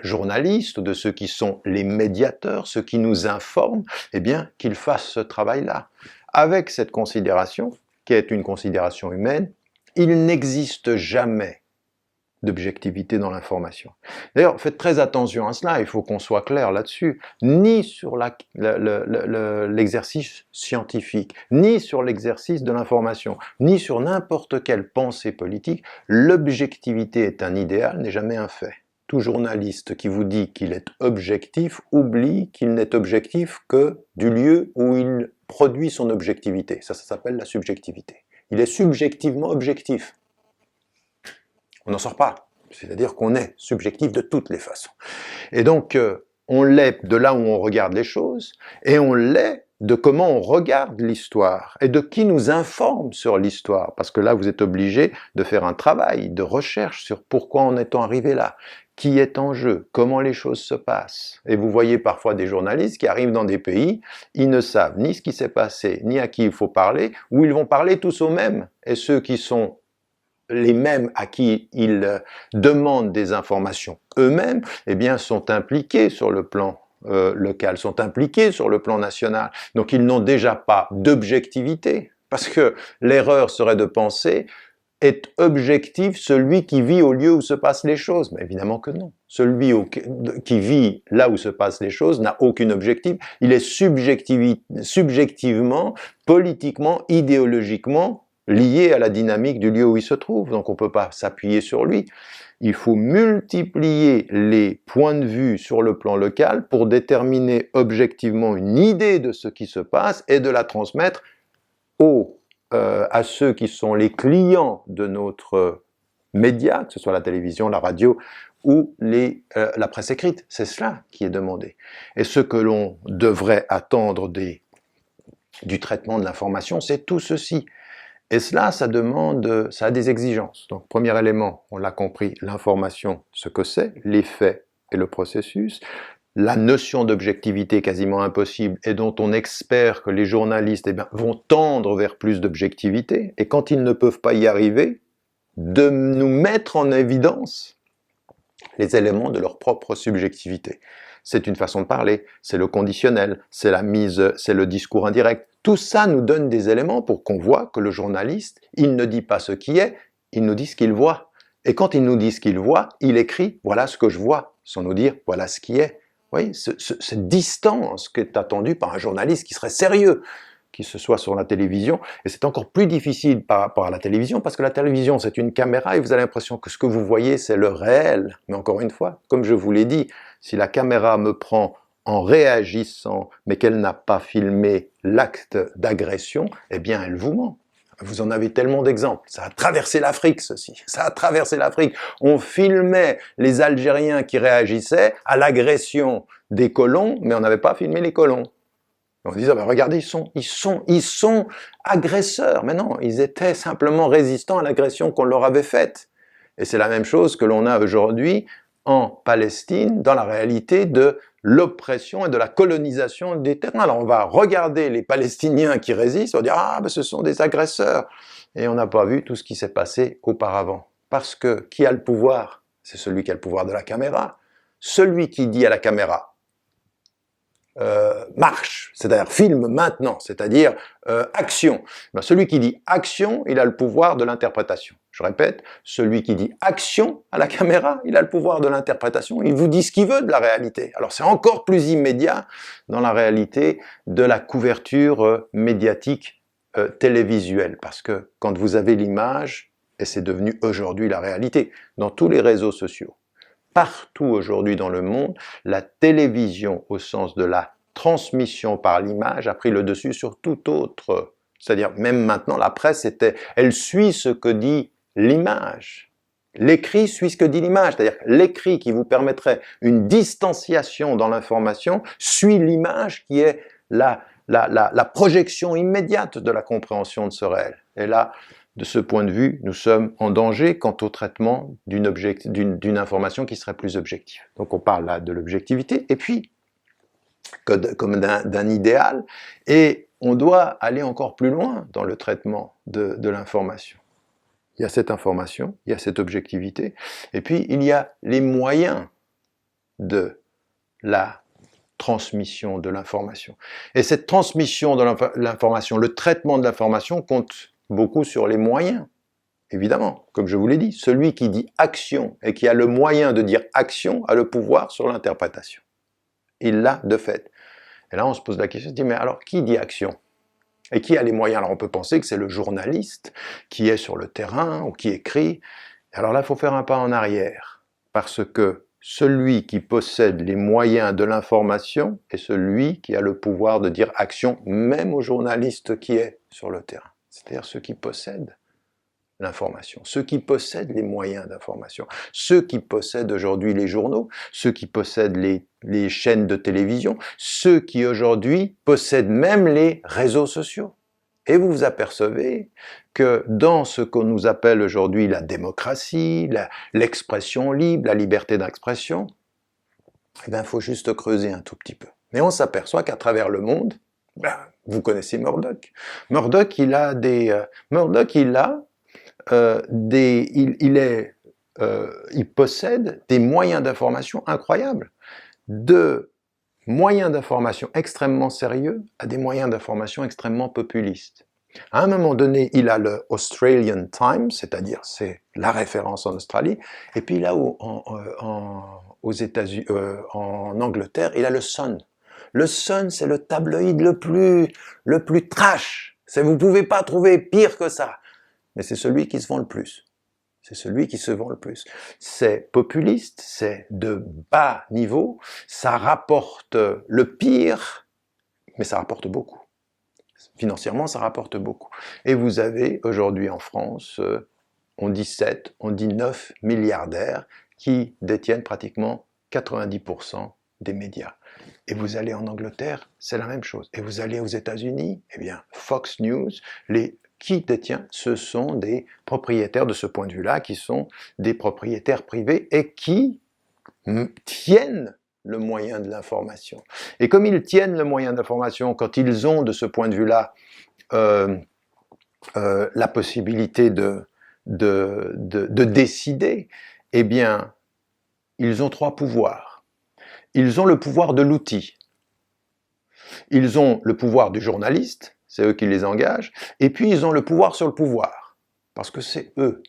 journalistes, de ceux qui sont les médiateurs, ceux qui nous informent, eh bien, qu'ils fassent ce travail-là. Avec cette considération, qui est une considération humaine, il n'existe jamais d'objectivité dans l'information. D'ailleurs, faites très attention à cela, il faut qu'on soit clair là-dessus, ni sur l'exercice scientifique, ni sur l'exercice de l'information, ni sur n'importe quelle pensée politique, l'objectivité est un idéal, n'est jamais un fait. Tout journaliste qui vous dit qu'il est objectif oublie qu'il n'est objectif que du lieu où il produit son objectivité. Ça s'appelle la subjectivité. Il est subjectivement objectif. On n'en sort pas. C'est-à-dire qu'on est subjectif de toutes les façons. Et donc, on l'est de là où on regarde les choses, et on l'est de comment on regarde l'histoire, et de qui nous informe sur l'histoire. Parce que là, vous êtes obligé de faire un travail de recherche sur pourquoi en est-on arrivé là, qui est en jeu, comment les choses se passent. Et vous voyez parfois des journalistes qui arrivent dans des pays, ils ne savent ni ce qui s'est passé, ni à qui il faut parler, ou ils vont parler tous aux mêmes. Et ceux qui sont les mêmes à qui ils demandent des informations eux-mêmes, eh bien, sont impliqués sur le plan local, sont impliqués sur le plan national. Donc, ils n'ont déjà pas d'objectivité, parce que l'erreur serait de penser est objectif celui qui vit au lieu où se passent les choses. Mais évidemment que non. Celui qui vit là où se passent les choses n'a aucun objectif. Il est subjectivement, politiquement, idéologiquement lié à la dynamique du lieu où il se trouve, donc on ne peut pas s'appuyer sur lui. Il faut multiplier les points de vue sur le plan local pour déterminer objectivement une idée de ce qui se passe et de la transmettre à ceux qui sont les clients de notre média, que ce soit la télévision, la radio ou la presse écrite. C'est cela qui est demandé. Et ce que l'on devrait attendre du traitement de l'information, c'est tout ceci. Et cela, ça a des exigences. Donc, premier élément, on l'a compris, l'information, ce que c'est, les faits et le processus, la notion d'objectivité quasiment impossible et dont on espère que les journalistes vont tendre vers plus d'objectivité, et quand ils ne peuvent pas y arriver, de nous mettre en évidence les éléments de leur propre subjectivité. C'est une façon de parler, c'est le conditionnel, c'est le discours indirect. Tout ça nous donne des éléments pour qu'on voit que le journaliste, il ne dit pas ce qui est, il nous dit ce qu'il voit. Et quand il nous dit ce qu'il voit, il écrit « voilà ce que je vois », sans nous dire « voilà ce qui est ». Vous voyez, cette distance qui est attendue par un journaliste qui serait sérieux, qui se soit sur la télévision. Et c'est encore plus difficile par rapport à la télévision, parce que la télévision, c'est une caméra et vous avez l'impression que ce que vous voyez, c'est le réel. Mais encore une fois, comme je vous l'ai dit, si la caméra me prend en réagissant, mais qu'elle n'a pas filmé l'acte d'agression, eh bien, elle vous ment. Vous en avez tellement d'exemples. Ça a traversé l'Afrique, ceci. Ça a traversé l'Afrique. On filmait les Algériens qui réagissaient à l'agression des colons, mais on n'avait pas filmé les colons. On disait, regardez, ils sont agresseurs. Mais non, ils étaient simplement résistants à l'agression qu'on leur avait faite. Et c'est la même chose que l'on a aujourd'hui en Palestine, dans la réalité de l'oppression et de la colonisation des terrains. Alors on va regarder les Palestiniens qui résistent, on va dire « Ah, ce sont des agresseurs !» Et on n'a pas vu tout ce qui s'est passé auparavant. Parce que qui a le pouvoir? C'est celui qui a le pouvoir de la caméra. Celui qui dit à la caméra marche, c'est-à-dire filme maintenant, c'est-à-dire action. Celui qui dit action, il a le pouvoir de l'interprétation. Je répète, celui qui dit action à la caméra, il a le pouvoir de l'interprétation, il vous dit ce qu'il veut de la réalité. Alors c'est encore plus immédiat dans la réalité de la couverture médiatique télévisuelle, parce que quand vous avez l'image, et c'est devenu aujourd'hui la réalité, dans tous les réseaux sociaux, partout aujourd'hui dans le monde, la télévision au sens de la transmission par l'image a pris le dessus sur tout autre. C'est-à-dire même maintenant la presse elle suit ce que dit l'image. L'écrit suit ce que dit l'image, c'est-à-dire l'écrit qui vous permettrait une distanciation dans l'information suit l'image qui est la projection immédiate de la compréhension de ce réel. Et là, de ce point de vue, nous sommes en danger quant au traitement d'une information qui serait plus objective. Donc on parle là de l'objectivité, et puis comme d'un idéal, et on doit aller encore plus loin dans le traitement de l'information. Il y a cette information, il y a cette objectivité, et puis il y a les moyens de la transmission de l'information. Et cette transmission de l'information, le traitement de l'information compte beaucoup sur les moyens. Évidemment, comme je vous l'ai dit, celui qui dit action et qui a le moyen de dire action a le pouvoir sur l'interprétation. Il l'a de fait. Et là, on se pose la question, on se dit, mais alors, qui dit action? Et qui a les moyens? Alors, on peut penser que c'est le journaliste qui est sur le terrain ou qui écrit. Alors là, il faut faire un pas en arrière, parce que celui qui possède les moyens de l'information est celui qui a le pouvoir de dire action, même au journaliste qui est sur le terrain. C'est-à-dire ceux qui possèdent l'information, ceux qui possèdent les moyens d'information, ceux qui possèdent aujourd'hui les journaux, ceux qui possèdent les chaînes de télévision, ceux qui aujourd'hui possèdent même les réseaux sociaux. Et vous vous apercevez que dans ce qu'on nous appelle aujourd'hui la démocratie, l'expression libre, la liberté d'expression, eh bien, il faut juste creuser un tout petit peu. Mais on s'aperçoit qu'à travers le monde, vous connaissez Murdoch. Murdoch, il possède des moyens d'information incroyables, de moyens d'information extrêmement sérieux à des moyens d'information extrêmement populistes. À un moment donné, il a le Australian Times, c'est-à-dire c'est la référence en Australie, et puis là aux États-Unis, en Angleterre, il a le Sun. Le Sun, c'est le tabloïd le plus trash. Vous ne pouvez pas trouver pire que ça. Mais c'est celui qui se vend le plus. C'est celui qui se vend le plus. C'est populiste, c'est de bas niveau, ça rapporte le pire, mais ça rapporte beaucoup. Financièrement, ça rapporte beaucoup. Et vous avez aujourd'hui en France, on dit 7, on dit 9 milliardaires qui détiennent pratiquement 90% des médias. Et vous allez en Angleterre, c'est la même chose. Et vous allez aux États-Unis, eh bien, Fox News, qui détient? Ce sont des propriétaires de ce point de vue-là, qui sont des propriétaires privés et qui tiennent le moyen de l'information. Et comme ils tiennent le moyen d'information, quand ils ont de ce point de vue-là la possibilité de décider, eh bien, ils ont 3 pouvoirs. Ils ont le pouvoir de l'outil. Ils ont le pouvoir du journaliste, c'est eux qui les engagent, et puis ils ont le pouvoir sur le pouvoir, parce que c'est eux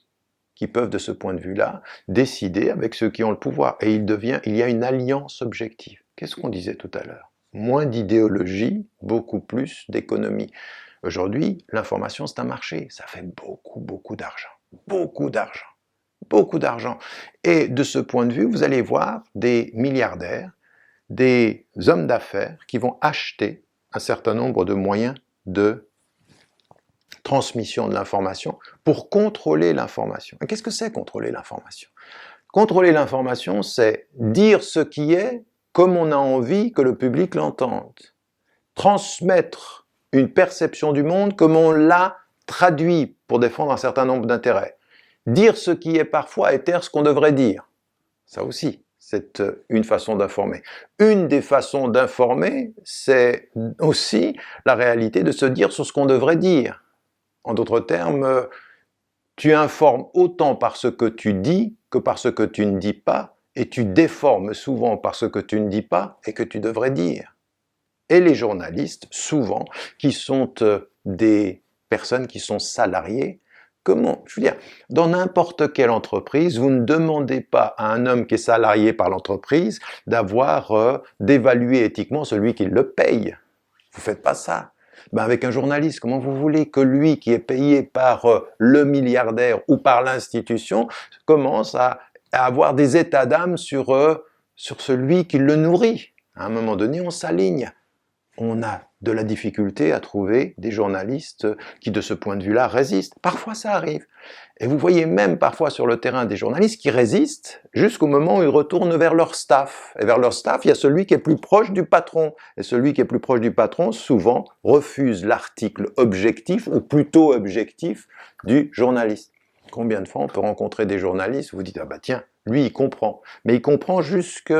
qui peuvent, de ce point de vue-là, décider avec ceux qui ont le pouvoir. Et il y a une alliance objective. Qu'est-ce qu'on disait tout à l'heure? Moins d'idéologie, beaucoup plus d'économie. Aujourd'hui, l'information, c'est un marché. Ça fait beaucoup d'argent. Beaucoup d'argent. Beaucoup d'argent. Et de ce point de vue, vous allez voir des milliardaires, des hommes d'affaires qui vont acheter un certain nombre de moyens de transmission de l'information pour contrôler l'information. Qu'est-ce que c'est contrôler l'information? Contrôler l'information, c'est dire ce qui est comme on a envie que le public l'entende. Transmettre une perception du monde comme on l'a traduit pour défendre un certain nombre d'intérêts. Dire ce qui est parfois et taire ce qu'on devrait dire. Ça aussi, c'est une façon d'informer. Une des façons d'informer, c'est aussi la réalité de se dire sur ce qu'on devrait dire. En d'autres termes, tu informes autant par ce que tu dis que par ce que tu ne dis pas, et tu déformes souvent par ce que tu ne dis pas et que tu devrais dire. Et les journalistes, souvent, qui sont des personnes qui sont salariées, comment, je veux dire, dans n'importe quelle entreprise, vous ne demandez pas à un homme qui est salarié par l'entreprise d'évaluer éthiquement celui qui le paye. Vous ne faites pas ça. Ben avec un journaliste, comment vous voulez que lui, qui est payé par le milliardaire ou par l'institution, commence à avoir des états d'âme sur celui qui le nourrit? À un moment donné, on s'aligne. On a de la difficulté à trouver des journalistes qui, de ce point de vue-là, résistent. Parfois, ça arrive. Et vous voyez même parfois sur le terrain des journalistes qui résistent jusqu'au moment où ils retournent vers leur staff. Et vers leur staff, il y a celui qui est plus proche du patron. Et celui qui est plus proche du patron, souvent, refuse l'article objectif, ou plutôt objectif, du journaliste. Combien de fois on peut rencontrer des journalistes où vous dites « Ah bah tiens, lui il comprend ». Mais il comprend jusque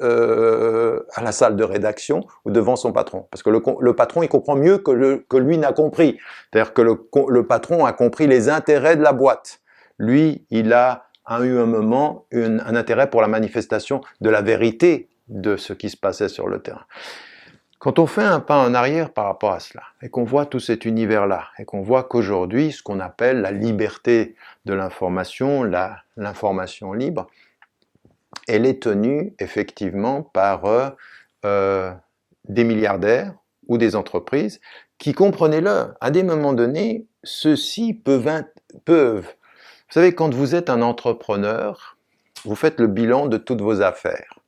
à la salle de rédaction ou devant son patron. Parce que le patron, il comprend mieux que lui n'a compris. C'est-à-dire que le patron a compris les intérêts de la boîte. Lui, il a a eu un moment un intérêt pour la manifestation de la vérité de ce qui se passait sur le terrain. Quand on fait un pas en arrière par rapport à cela, et qu'on voit tout cet univers-là, et qu'on voit qu'aujourd'hui, ce qu'on appelle la liberté de l'information, l'information libre, elle est tenue effectivement par des milliardaires ou des entreprises qui, comprenez-le, à des moments donnés, ceux-ci peuvent... Vous savez, quand vous êtes un entrepreneur, vous faites le bilan de toutes vos affaires.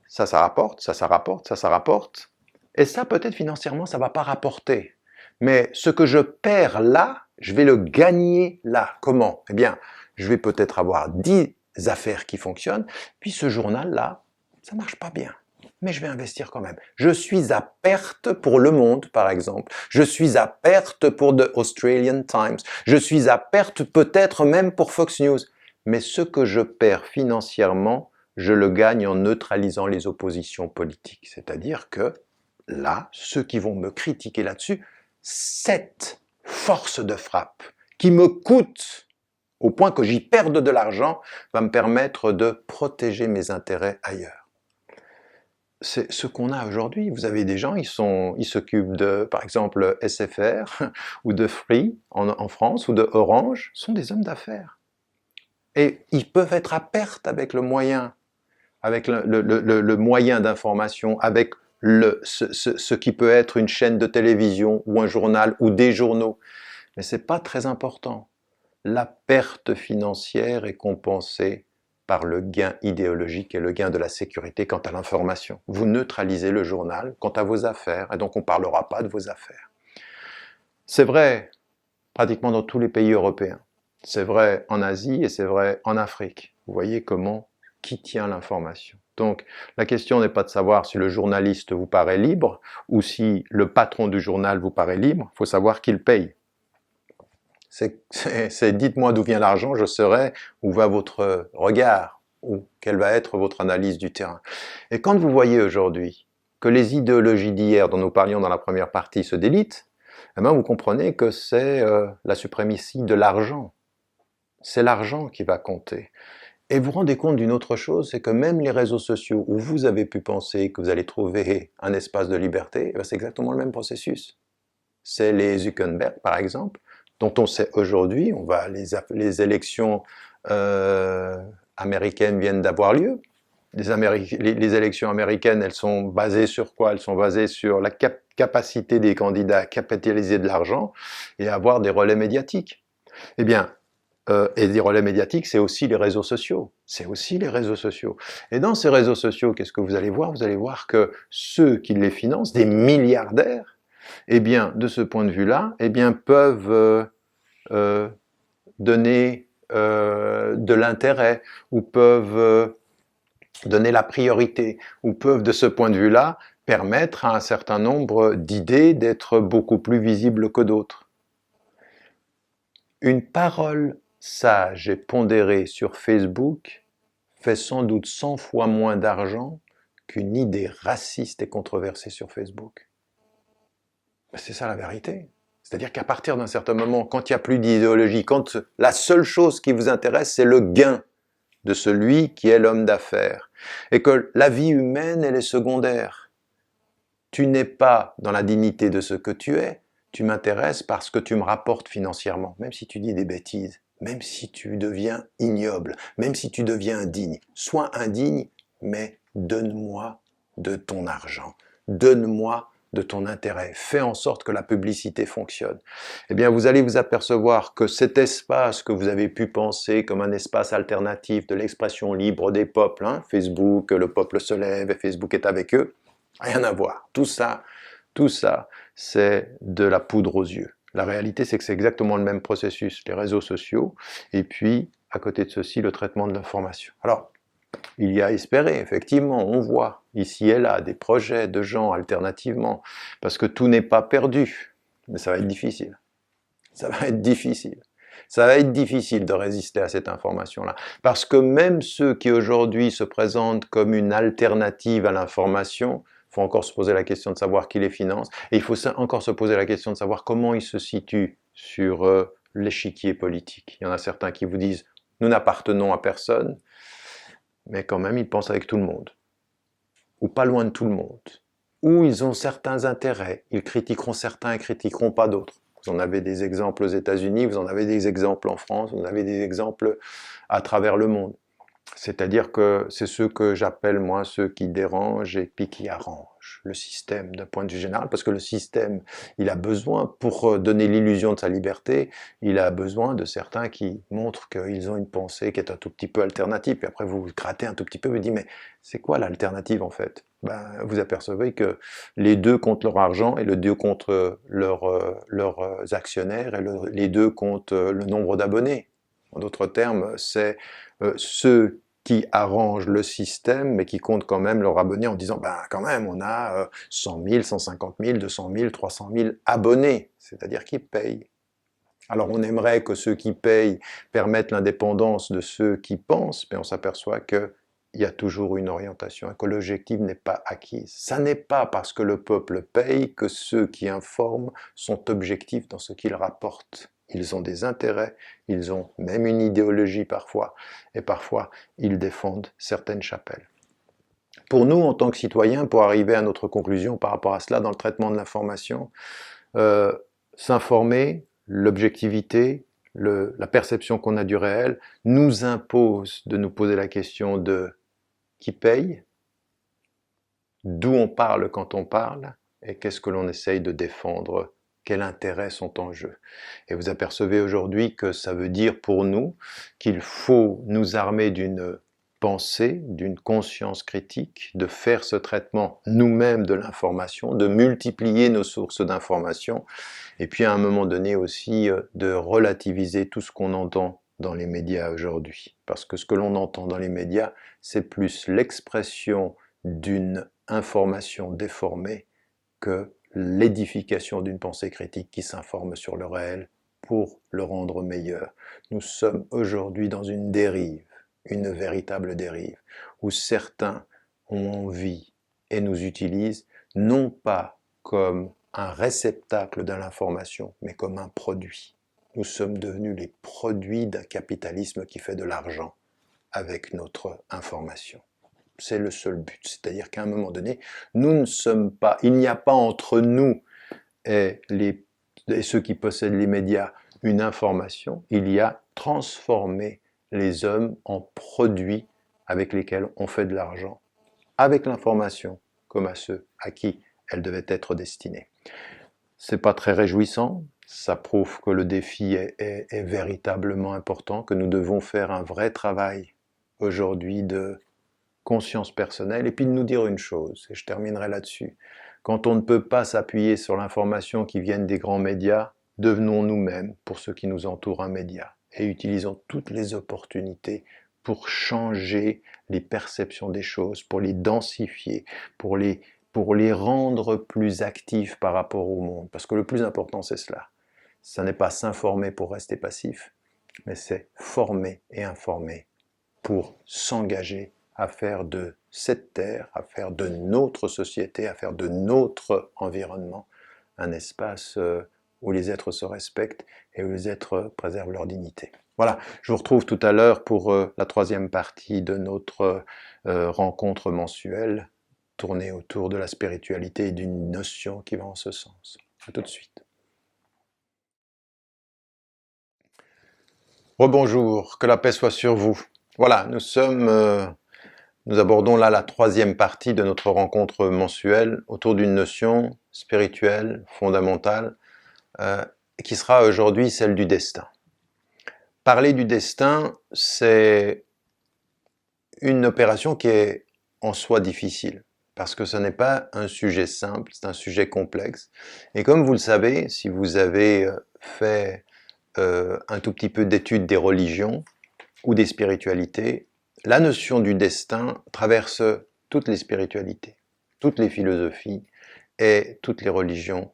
Ça rapporte, ça rapporte, ça rapporte. Et ça, peut-être financièrement, ça ne va pas rapporter. Mais ce que je perds là, je vais le gagner là. Comment? Eh bien, je vais peut-être avoir 10 affaires qui fonctionnent, puis ce journal-là, ça ne marche pas bien. Mais je vais investir quand même. Je suis à perte pour Le Monde, par exemple. Je suis à perte pour The Australian Times. Je suis à perte peut-être même pour Fox News. Mais ce que je perds financièrement, je le gagne en neutralisant les oppositions politiques. C'est-à-dire que là, ceux qui vont me critiquer là-dessus, cette force de frappe qui me coûte au point que j'y perde de l'argent va me permettre de protéger mes intérêts ailleurs. C'est ce qu'on a aujourd'hui. Vous avez des gens, ils s'occupent de, par exemple, SFR ou de Free en France ou de Orange, sont des hommes d'affaires. Et ils peuvent être à perte avec le moyen d'information, avec ce qui peut être une chaîne de télévision ou un journal ou des journaux. Mais ce n'est pas très important. La perte financière est compensée par le gain idéologique et le gain de la sécurité quant à l'information. Vous neutralisez le journal quant à vos affaires, et donc on ne parlera pas de vos affaires. C'est vrai pratiquement dans tous les pays européens. C'est vrai en Asie et c'est vrai en Afrique. Vous voyez qui tient l'information. Donc la question n'est pas de savoir si le journaliste vous paraît libre ou si le patron du journal vous paraît libre, il faut savoir qui le paye. C'est dites-moi d'où vient l'argent, je saurai où va votre regard, ou quelle va être votre analyse du terrain. Et quand vous voyez aujourd'hui que les idéologies d'hier dont nous parlions dans la première partie se délitent, eh bien vous comprenez que c'est la suprématie de l'argent. C'est l'argent qui va compter. Et vous vous rendez compte d'une autre chose, c'est que même les réseaux sociaux où vous avez pu penser que vous allez trouver un espace de liberté, c'est exactement le même processus. C'est les Zuckerberg, par exemple, dont on sait aujourd'hui, les élections américaines viennent d'avoir lieu. Les élections américaines, elles sont basées sur quoi? Elles sont basées sur la capacité des candidats à capitaliser de l'argent et à avoir des relais médiatiques. Eh bien, et des relais médiatiques, c'est aussi les réseaux sociaux. C'est aussi les réseaux sociaux. Et dans ces réseaux sociaux, qu'est-ce que vous allez voir? Vous allez voir que ceux qui les financent, des milliardaires, eh bien, de ce point de vue-là, eh bien, peuvent donner de l'intérêt, ou peuvent donner la priorité, ou peuvent, de ce point de vue-là, permettre à un certain nombre d'idées d'être beaucoup plus visibles que d'autres. Une parole sage et pondérée sur Facebook fait sans doute 100 fois moins d'argent qu'une idée raciste et controversée sur Facebook. C'est ça la vérité. C'est-à-dire qu'à partir d'un certain moment, quand il n'y a plus d'idéologie, quand la seule chose qui vous intéresse, c'est le gain de celui qui est l'homme d'affaires, et que la vie humaine, elle est secondaire. Tu n'es pas dans la dignité de ce que tu es, tu m'intéresses parce que tu me rapportes financièrement, même si tu dis des bêtises, même si tu deviens ignoble, même si tu deviens indigne. Sois indigne, mais donne-moi de ton argent, donne-moi de ton intérêt, fais en sorte que la publicité fonctionne. Eh bien, vous allez vous apercevoir que cet espace que vous avez pu penser comme un espace alternatif de l'expression libre des peuples, Facebook, le peuple se lève et Facebook est avec eux, rien à voir. Tout ça, c'est de la poudre aux yeux. La réalité, c'est que c'est exactement le même processus, les réseaux sociaux, et puis, à côté de ceci, le traitement de l'information. Alors, il y a à espérer, effectivement, on voit ici et là des projets de gens alternativement, parce que tout n'est pas perdu, mais ça va être difficile. Ça va être difficile. Ça va être difficile de résister à cette information-là, parce que même ceux qui aujourd'hui se présentent comme une alternative à l'information, il faut encore se poser la question de savoir qui les finance, et il faut encore se poser la question de savoir comment ils se situent sur l'échiquier politique. Il y en a certains qui vous disent nous n'appartenons à personne, mais quand même ils pensent avec tout le monde, ou pas loin de tout le monde, ou ils ont certains intérêts, ils critiqueront certains et critiqueront pas d'autres. Vous en avez des exemples aux États-Unis, vous en avez des exemples en France, vous en avez des exemples à travers le monde. C'est-à-dire que c'est ceux que j'appelle, moi, ceux qui dérangent et puis qui arrangent le système d'un point de vue général, parce que le système, il a besoin, pour donner l'illusion de sa liberté, il a besoin de certains qui montrent qu'ils ont une pensée qui est un tout petit peu alternative, puis après vous vous grattez un tout petit peu, vous dites, mais c'est quoi l'alternative en fait? Ben, vous apercevez que les deux comptent leur argent et les deux comptent leurs actionnaires et les deux comptent le nombre d'abonnés. En d'autres termes, c'est ceux qui arrangent le système, mais qui comptent quand même leurs abonnés en disant, ben quand même, on a 100 000, 150 000, 200 000, 300 000 abonnés, c'est-à-dire qui payent. Alors on aimerait que ceux qui payent permettent l'indépendance de ceux qui pensent, mais on s'aperçoit qu'il y a toujours une orientation et que l'objectif n'est pas acquis. Ça n'est pas parce que le peuple paye que ceux qui informent sont objectifs dans ce qu'ils rapportent. Ils ont des intérêts, ils ont même une idéologie parfois, et parfois ils défendent certaines chapelles. Pour nous, en tant que citoyens, pour arriver à notre conclusion par rapport à cela dans le traitement de l'information, s'informer, l'objectivité, la perception qu'on a du réel, nous impose de nous poser la question de qui paye, d'où on parle quand on parle, et qu'est-ce que l'on essaye de défendre, quels intérêts sont en jeu. Et vous apercevez aujourd'hui que ça veut dire pour nous qu'il faut nous armer d'une pensée, d'une conscience critique, de faire ce traitement nous-mêmes de l'information, de multiplier nos sources d'information, et puis à un moment donné aussi de relativiser tout ce qu'on entend dans les médias aujourd'hui. Parce que ce que l'on entend dans les médias, c'est plus l'expression d'une information déformée que l'édification d'une pensée critique qui s'informe sur le réel pour le rendre meilleur. Nous sommes aujourd'hui dans une dérive, une véritable dérive, où certains ont envie et nous utilisent non pas comme un réceptacle de l'information, mais comme un produit. Nous sommes devenus les produits d'un capitalisme qui fait de l'argent avec notre information. C'est le seul but, c'est-à-dire qu'à un moment donné, nous ne sommes pas, il n'y a pas entre nous et ceux qui possèdent les médias une information, il y a transformé les hommes en produits avec lesquels on fait de l'argent, avec l'information comme à ceux à qui elle devait être destinée. C'est pas très réjouissant, ça prouve que le défi est véritablement important, que nous devons faire un vrai travail aujourd'hui de conscience personnelle, et puis de nous dire une chose, et je terminerai là-dessus. Quand on ne peut pas s'appuyer sur l'information qui vient des grands médias, devenons nous-mêmes, pour ceux qui nous entourent, un média, et utilisons toutes les opportunités pour changer les perceptions des choses, pour les densifier, pour les rendre plus actifs par rapport au monde. Parce que le plus important, c'est cela. Ça n'est pas s'informer pour rester passif, mais c'est former et informer pour s'engager à faire de cette terre, à faire de notre société, à faire de notre environnement un espace où les êtres se respectent et où les êtres préservent leur dignité. Voilà, je vous retrouve tout à l'heure pour la troisième partie de notre rencontre mensuelle, tournée autour de la spiritualité et d'une notion qui va en ce sens. À tout de suite. Rebonjour, que la paix soit sur vous. Voilà, nous abordons là la troisième partie de notre rencontre mensuelle autour d'une notion spirituelle, fondamentale, qui sera aujourd'hui celle du destin. Parler du destin, c'est une opération qui est en soi difficile, parce que ce n'est pas un sujet simple, c'est un sujet complexe. Et comme vous le savez, si vous avez fait un tout petit peu d'études des religions ou des spiritualités, la notion du destin traverse toutes les spiritualités, toutes les philosophies et toutes les religions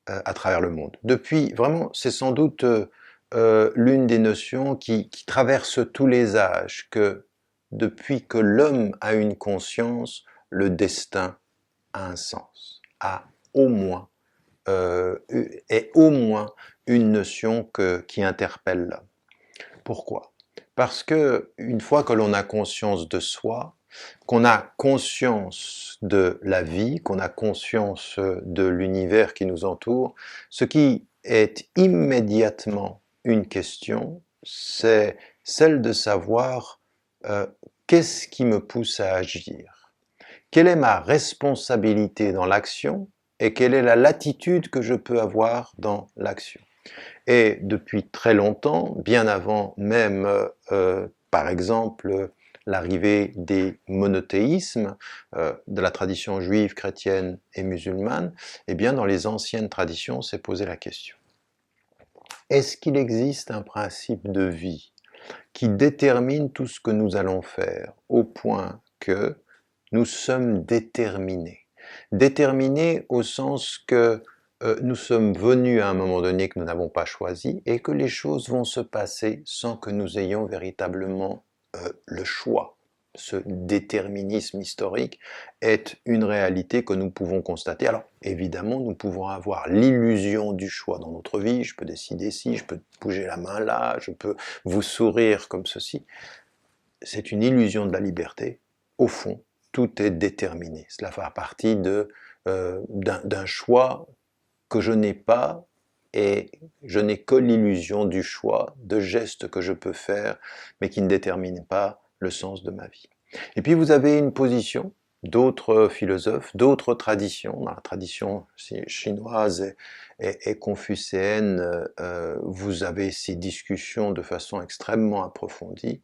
à travers le monde. Depuis, vraiment, c'est sans doute l'une des notions qui traverse tous les âges, que depuis que l'homme a une conscience, le destin a un sens, est au moins une notion qui interpelle l'homme. Pourquoi ? Parce que une fois que l'on a conscience de soi, qu'on a conscience de la vie, qu'on a conscience de l'univers qui nous entoure, ce qui est immédiatement une question, c'est celle de savoir qu'est-ce qui me pousse à agir? Quelle est ma responsabilité dans l'action et quelle est la latitude que je peux avoir dans l'action? Et depuis très longtemps, bien avant même, par exemple, l'arrivée des monothéismes de la tradition juive, chrétienne et musulmane, eh bien dans les anciennes traditions, on s'est posé la question. Est-ce qu'il existe un principe de vie qui détermine tout ce que nous allons faire, au point que nous sommes déterminés? Déterminés au sens que nous sommes venus à un moment donné que nous n'avons pas choisi et que les choses vont se passer sans que nous ayons véritablement le choix. Ce déterminisme historique est une réalité que nous pouvons constater. Alors évidemment, nous pouvons avoir l'illusion du choix dans notre vie. Je peux décider ci, je peux bouger la main là, je peux vous sourire comme ceci. C'est une illusion de la liberté. Au fond, tout est déterminé. Cela fait partie d'un choix que je n'ai pas, et je n'ai que l'illusion du choix, de gestes que je peux faire, mais qui ne déterminent pas le sens de ma vie. Et puis vous avez une position d'autres philosophes, d'autres traditions, dans la tradition chinoise et confucéenne, vous avez ces discussions de façon extrêmement approfondie.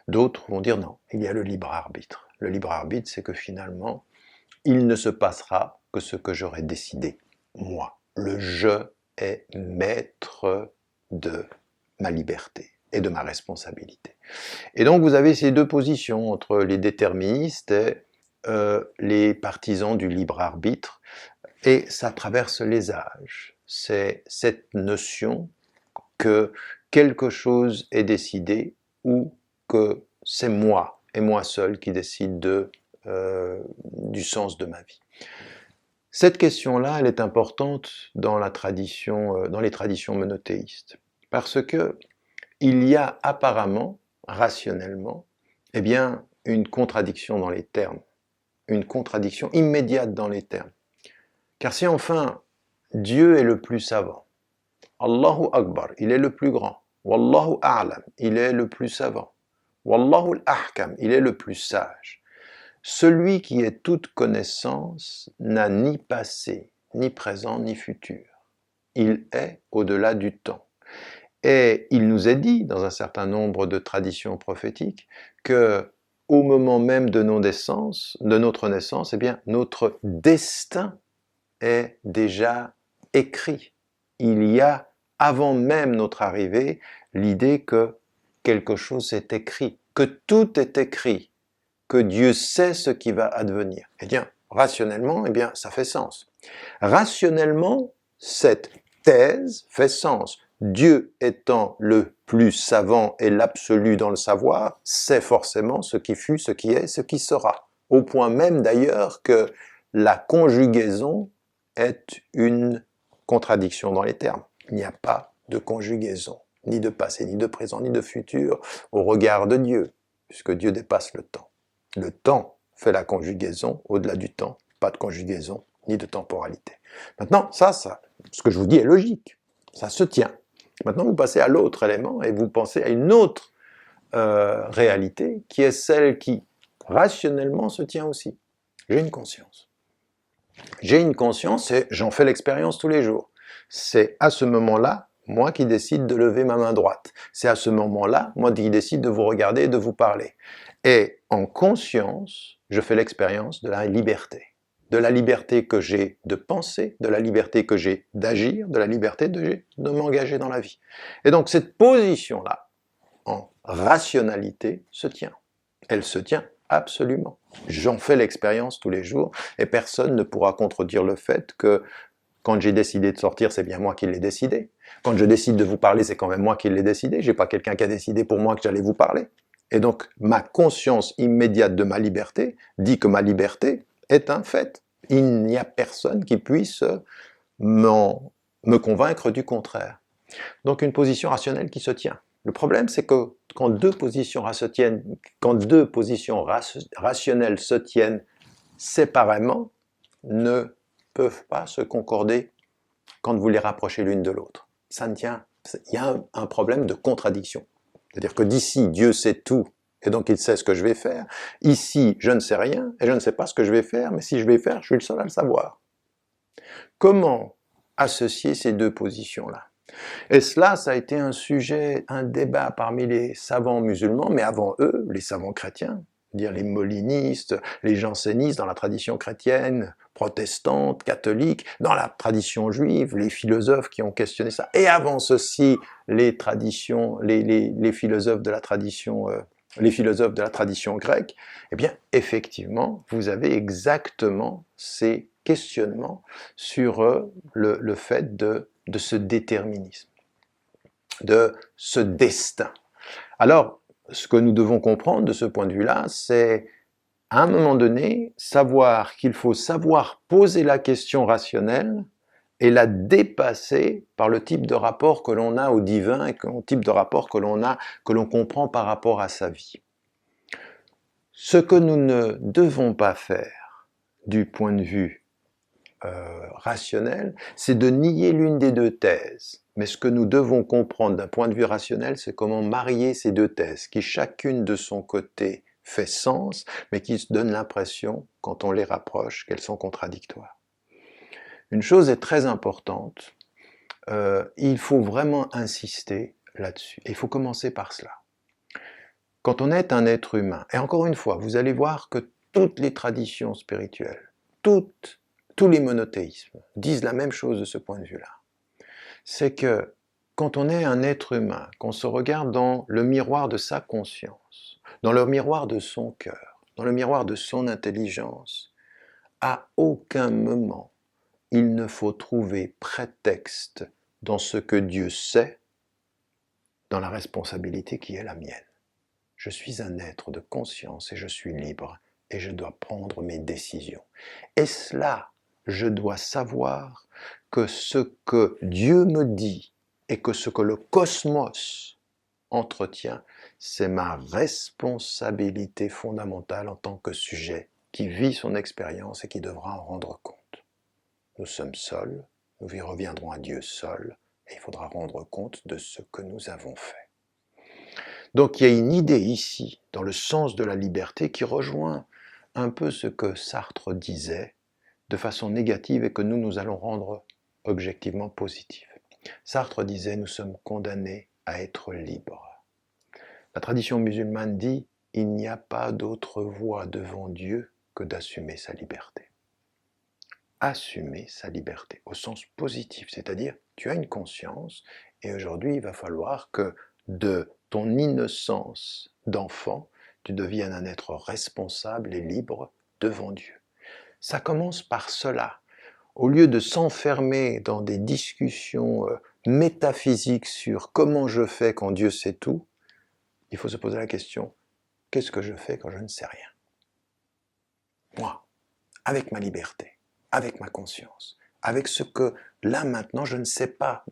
D'autres vont dire non, il y a le libre arbitre. Le libre arbitre, c'est que finalement, il ne se passera que ce que j'aurais décidé, moi. Le je est maître de ma liberté et de ma responsabilité. Et donc vous avez ces deux positions entre les déterministes et les partisans du libre arbitre, et ça traverse les âges. C'est cette notion que quelque chose est décidé ou que c'est moi et moi seul qui décide du sens de ma vie. Cette question-là, elle est importante dans les traditions monothéistes, parce que il y a apparemment, rationnellement, eh bien, une contradiction dans les termes, une contradiction immédiate dans les termes. Car si enfin Dieu est le plus savant, Allahu Akbar, il est le plus grand, Wallahu A'lam, il est le plus savant, Wallahu al-Ahkam, il est le plus sage. Celui qui est toute connaissance n'a ni passé, ni présent, ni futur. Il est au-delà du temps. Et il nous est dit, dans un certain nombre de traditions prophétiques, que au moment même de notre naissance, eh bien, notre destin est déjà écrit. Il y a, avant même notre arrivée, l'idée que quelque chose est écrit, que tout est écrit, que Dieu sait ce qui va advenir. Eh bien, rationnellement, eh bien, ça fait sens. Rationnellement, cette thèse fait sens. Dieu étant le plus savant et l'absolu dans le savoir, sait forcément ce qui fut, ce qui est, ce qui sera. Au point même d'ailleurs que la conjugaison est une contradiction dans les termes. Il n'y a pas de conjugaison, ni de passé, ni de présent, ni de futur au regard de Dieu, puisque Dieu dépasse le temps. Le temps fait la conjugaison, au-delà du temps, pas de conjugaison, ni de temporalité. Maintenant, ce que je vous dis est logique, ça se tient. Maintenant, vous passez à l'autre élément et vous pensez à une autre réalité qui est celle qui, rationnellement, se tient aussi. J'ai une conscience. J'ai une conscience et j'en fais l'expérience tous les jours. C'est à ce moment-là, moi qui décide de lever ma main droite. C'est à ce moment-là, moi qui décide de vous regarder et de vous parler. Et en conscience, je fais l'expérience de la liberté. De la liberté que j'ai de penser, de la liberté que j'ai d'agir, de la liberté de m'engager dans la vie. Et donc cette position-là, en rationalité, se tient. Elle se tient absolument. J'en fais l'expérience tous les jours et personne ne pourra contredire le fait que quand j'ai décidé de sortir, c'est bien moi qui l'ai décidé. Quand je décide de vous parler, c'est quand même moi qui l'ai décidé. J'ai pas quelqu'un qui a décidé pour moi que j'allais vous parler. Et donc, ma conscience immédiate de ma liberté dit que ma liberté est un fait. Il n'y a personne qui puisse me convaincre du contraire. Donc, une position rationnelle qui se tient. Le problème, c'est que quand deux positions rationnelles se tiennent séparément, ne peuvent pas se concorder quand vous les rapprochez l'une de l'autre. Ça ne tient, il y a un problème de contradiction. C'est-à-dire que d'ici, Dieu sait tout, et donc il sait ce que je vais faire. Ici, je ne sais rien, et je ne sais pas ce que je vais faire, mais si je vais faire, je suis le seul à le savoir. Comment associer ces deux positions-là? Et cela, ça a été un sujet, un débat parmi les savants musulmans, mais avant eux, les savants chrétiens, c'est-à-dire les molinistes, les jansénistes dans la tradition chrétienne, protestante, catholique, dans la tradition juive, les philosophes qui ont questionné ça, et avant ceci, les philosophes de la tradition grecque, eh bien, effectivement, vous avez exactement ces questionnements sur le fait de ce déterminisme, de ce destin. Alors, ce que nous devons comprendre de ce point de vue-là, c'est, à un moment donné, savoir qu'il faut savoir poser la question rationnelle et la dépasser par le type de rapport que l'on a au divin et le type de rapport que l'on comprend par rapport à sa vie. Ce que nous ne devons pas faire du point de vue rationnel, c'est de nier l'une des deux thèses. Mais ce que nous devons comprendre d'un point de vue rationnel, c'est comment marier ces deux thèses, qui chacune de son côté fait sens, mais qui se donnent l'impression, quand on les rapproche, qu'elles sont contradictoires. Une chose est très importante, il faut vraiment insister là-dessus, et il faut commencer par cela. Quand on est un être humain, et encore une fois, vous allez voir que toutes les traditions spirituelles, tous les monothéismes disent la même chose de ce point de vue-là. C'est que quand on est un être humain, qu'on se regarde dans le miroir de sa conscience, dans le miroir de son cœur, dans le miroir de son intelligence, à aucun moment il ne faut trouver prétexte dans ce que Dieu sait, dans la responsabilité qui est la mienne. Je suis un être de conscience et je suis libre et je dois prendre mes décisions. Et cela, je dois savoir que ce que Dieu me dit et que ce que le cosmos entretient, c'est ma responsabilité fondamentale en tant que sujet qui vit son expérience et qui devra en rendre compte. Nous sommes seuls, nous y reviendrons à Dieu seul, et il faudra rendre compte de ce que nous avons fait. Donc il y a une idée ici, dans le sens de la liberté, qui rejoint un peu ce que Sartre disait de façon négative et que nous allons rendre objectivement positif. Sartre disait « Nous sommes condamnés à être libres ». La tradition musulmane dit « Il n'y a pas d'autre voie devant Dieu que d'assumer sa liberté ». Assumer sa liberté, au sens positif, c'est-à-dire tu as une conscience et aujourd'hui il va falloir que de ton innocence d'enfant, tu deviennes un être responsable et libre devant Dieu. Ça commence par cela. Au lieu de s'enfermer dans des discussions métaphysiques sur comment je fais quand Dieu sait tout, il faut se poser la question, qu'est-ce que je fais quand je ne sais rien? Moi, avec ma liberté, avec ma conscience, avec ce que là maintenant je ne sais pas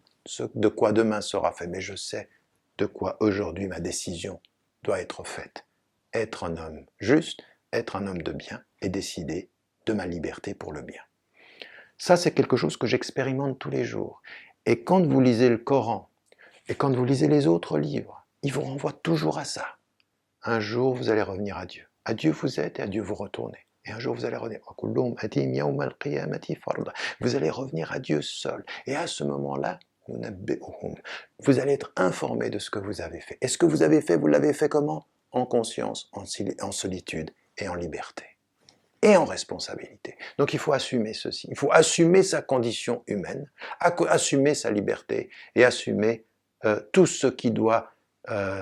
de quoi demain sera fait, mais je sais de quoi aujourd'hui ma décision doit être faite. Être un homme juste, être un homme de bien et décider de ma liberté pour le bien. Ça, c'est quelque chose que j'expérimente tous les jours. Et quand vous lisez le Coran, et quand vous lisez les autres livres, ils vous renvoient toujours à ça. Un jour, vous allez revenir à Dieu. À Dieu vous êtes et à Dieu vous retournez. Et un jour, vous allez revenir. Vous allez revenir à Dieu seul. Et à ce moment-là, vous allez être informé de ce que vous avez fait. Et ce que vous avez fait, vous l'avez fait comment? En conscience, en solitude et en liberté. Et en responsabilité. Donc il faut assumer ceci. Il faut assumer sa condition humaine, assumer sa liberté et assumer tout ce qui doit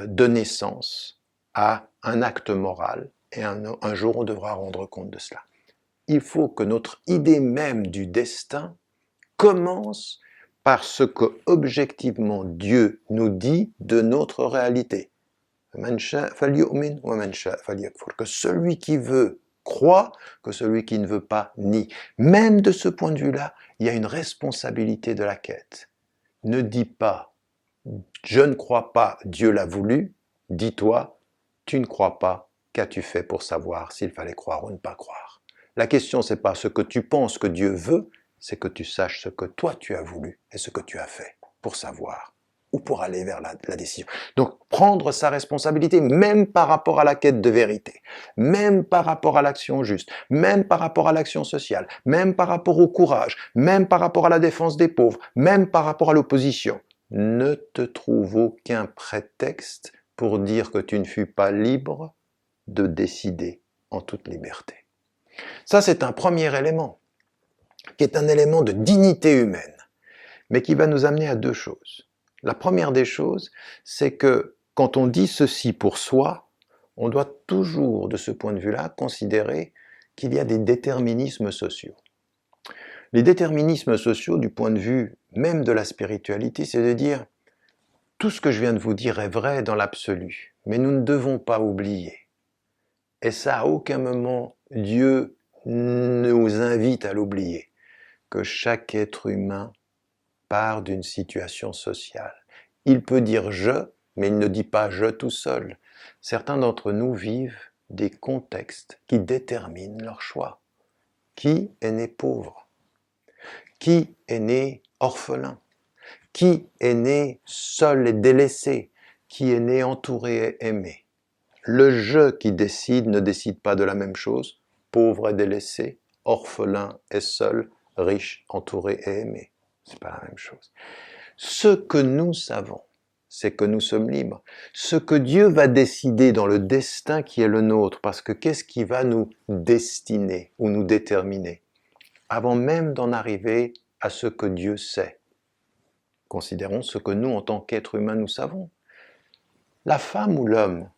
donner sens à un acte moral. Et un jour, on devra rendre compte de cela. Il faut que notre idée même du destin commence par ce que objectivement Dieu nous dit de notre réalité. Que celui qui veut croit, que celui qui ne veut pas nie. Même de ce point de vue-là, il y a une responsabilité de la quête. Ne dis pas je ne crois pas, Dieu l'a voulu, dis-toi, tu ne crois pas, qu'as-tu fait pour savoir s'il fallait croire ou ne pas croire? La question, c'est pas ce que tu penses que Dieu veut, c'est que tu saches ce que toi tu as voulu et ce que tu as fait pour savoir ou pour aller vers la décision. Donc, prendre sa responsabilité, même par rapport à la quête de vérité, même par rapport à l'action juste, même par rapport à l'action sociale, même par rapport au courage, même par rapport à la défense des pauvres, même par rapport à l'opposition. Ne te trouve aucun prétexte pour dire que tu ne fus pas libre de décider en toute liberté. Ça, c'est un premier élément, qui est un élément de dignité humaine, mais qui va nous amener à deux choses. La première des choses, c'est que quand on dit ceci pour soi, on doit toujours, de ce point de vue-là, considérer qu'il y a des déterminismes sociaux. Les déterminismes sociaux, du point de vue même de la spiritualité, c'est de dire tout ce que je viens de vous dire est vrai dans l'absolu, mais nous ne devons pas oublier. Et ça, à aucun moment, Dieu nous invite à l'oublier, que chaque être humain part d'une situation sociale. Il peut dire « je », mais il ne dit pas « je » tout seul. Certains d'entre nous vivent des contextes qui déterminent leur choix. Qui est né pauvre? Qui est né orphelin? Qui est né seul et délaissé? Qui est né entouré et aimé? Le « je » qui décide ne décide pas de la même chose. Pauvre et délaissé, orphelin et seul, riche, entouré et aimé. C'est pas la même chose. Ce que nous savons, c'est que nous sommes libres. Ce que Dieu va décider dans le destin qui est le nôtre, parce que qu'est-ce qui va nous destiner ou nous déterminer? Avant même d'en arriver à ce que Dieu sait, considérons ce que nous, en tant qu'êtres humains, nous savons. La femme ou l'homme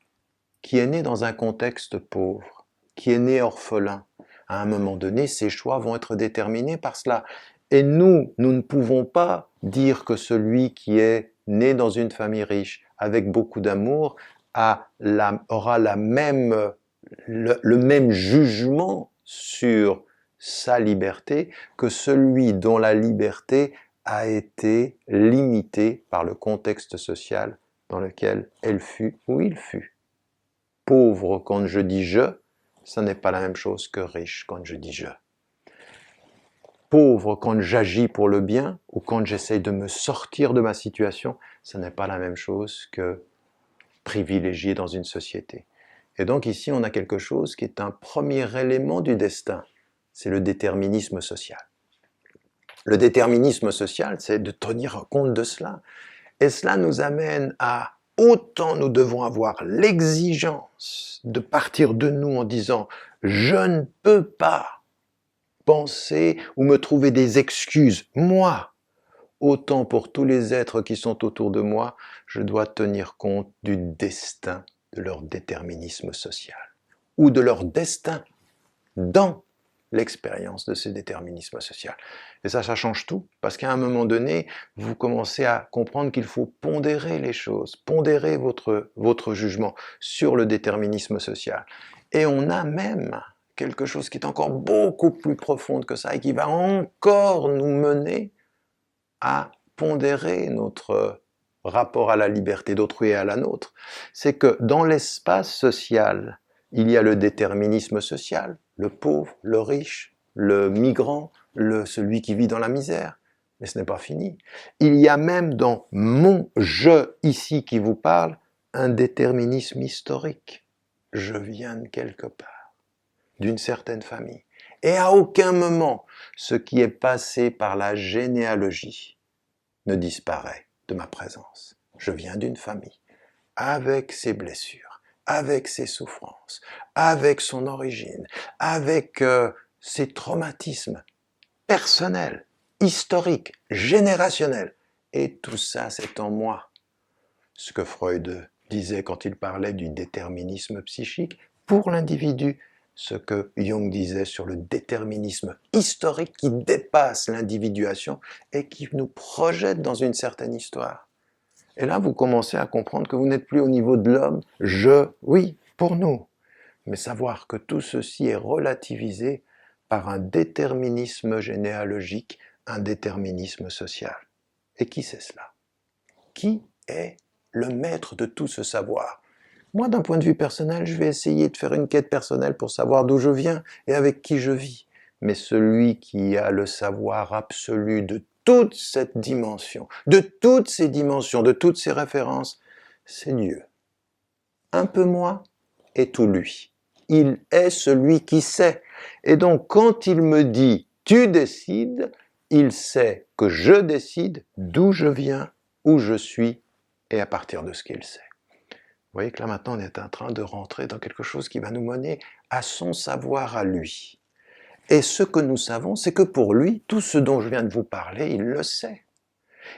qui est né dans un contexte pauvre, qui est né orphelin, à un moment donné, ses choix vont être déterminés par cela. Et nous ne pouvons pas dire que celui qui est né dans une famille riche, avec beaucoup d'amour, aura le même jugement sur sa liberté que celui dont la liberté a été limitée par le contexte social dans lequel elle fut ou il fut. Pauvre quand je dis « je », ça n'est pas la même chose que riche quand je dis « je ». Pauvre quand j'agis pour le bien ou quand j'essaye de me sortir de ma situation, ce n'est pas la même chose que privilégié dans une société. Et donc ici, on a quelque chose qui est un premier élément du destin, c'est le déterminisme social. Le déterminisme social, c'est de tenir compte de cela. Et cela nous amène à autant nous devons avoir l'exigence de partir de nous en disant « je ne peux pas » penser ou me trouver des excuses, moi, autant pour tous les êtres qui sont autour de moi, je dois tenir compte du destin de leur déterminisme social, ou de leur destin dans l'expérience de ce déterminisme social. Et ça change tout, parce qu'à un moment donné, vous commencez à comprendre qu'il faut pondérer les choses, pondérer votre jugement sur le déterminisme social. Et on a même quelque chose qui est encore beaucoup plus profond que ça et qui va encore nous mener à pondérer notre rapport à la liberté d'autrui et à la nôtre. C'est que dans l'espace social, il y a le déterminisme social, le pauvre, le riche, le migrant, celui qui vit dans la misère. Mais ce n'est pas fini. Il y a même dans mon « je » ici qui vous parle, un déterminisme historique. Je viens de quelque part, d'une certaine famille. Et à aucun moment, ce qui est passé par la généalogie ne disparaît de ma présence. Je viens d'une famille, avec ses blessures, avec ses souffrances, avec son origine, avec ses traumatismes personnels, historiques, générationnels. Et tout ça, c'est en moi. Ce que Freud disait quand il parlait du déterminisme psychique pour l'individu, ce que Jung disait sur le déterminisme historique qui dépasse l'individuation et qui nous projette dans une certaine histoire. Et là, vous commencez à comprendre que vous n'êtes plus au niveau de l'homme, oui, pour nous, mais savoir que tout ceci est relativisé par un déterminisme généalogique, un déterminisme social. Et qui c'est cela? Qui est le maître de tout ce savoir. Moi, d'un point de vue personnel, je vais essayer de faire une quête personnelle pour savoir d'où je viens et avec qui je vis. Mais celui qui a le savoir absolu de toute cette dimension, de toutes ces dimensions, de toutes ces références, c'est Dieu. Un peu moi et tout lui. Il est celui qui sait. Et donc, quand il me dit « tu décides », il sait que je décide d'où je viens, où je suis et à partir de ce qu'il sait. Vous voyez que là maintenant on est en train de rentrer dans quelque chose qui va nous mener à son savoir à lui. Et ce que nous savons, c'est que pour lui, tout ce dont je viens de vous parler, il le sait.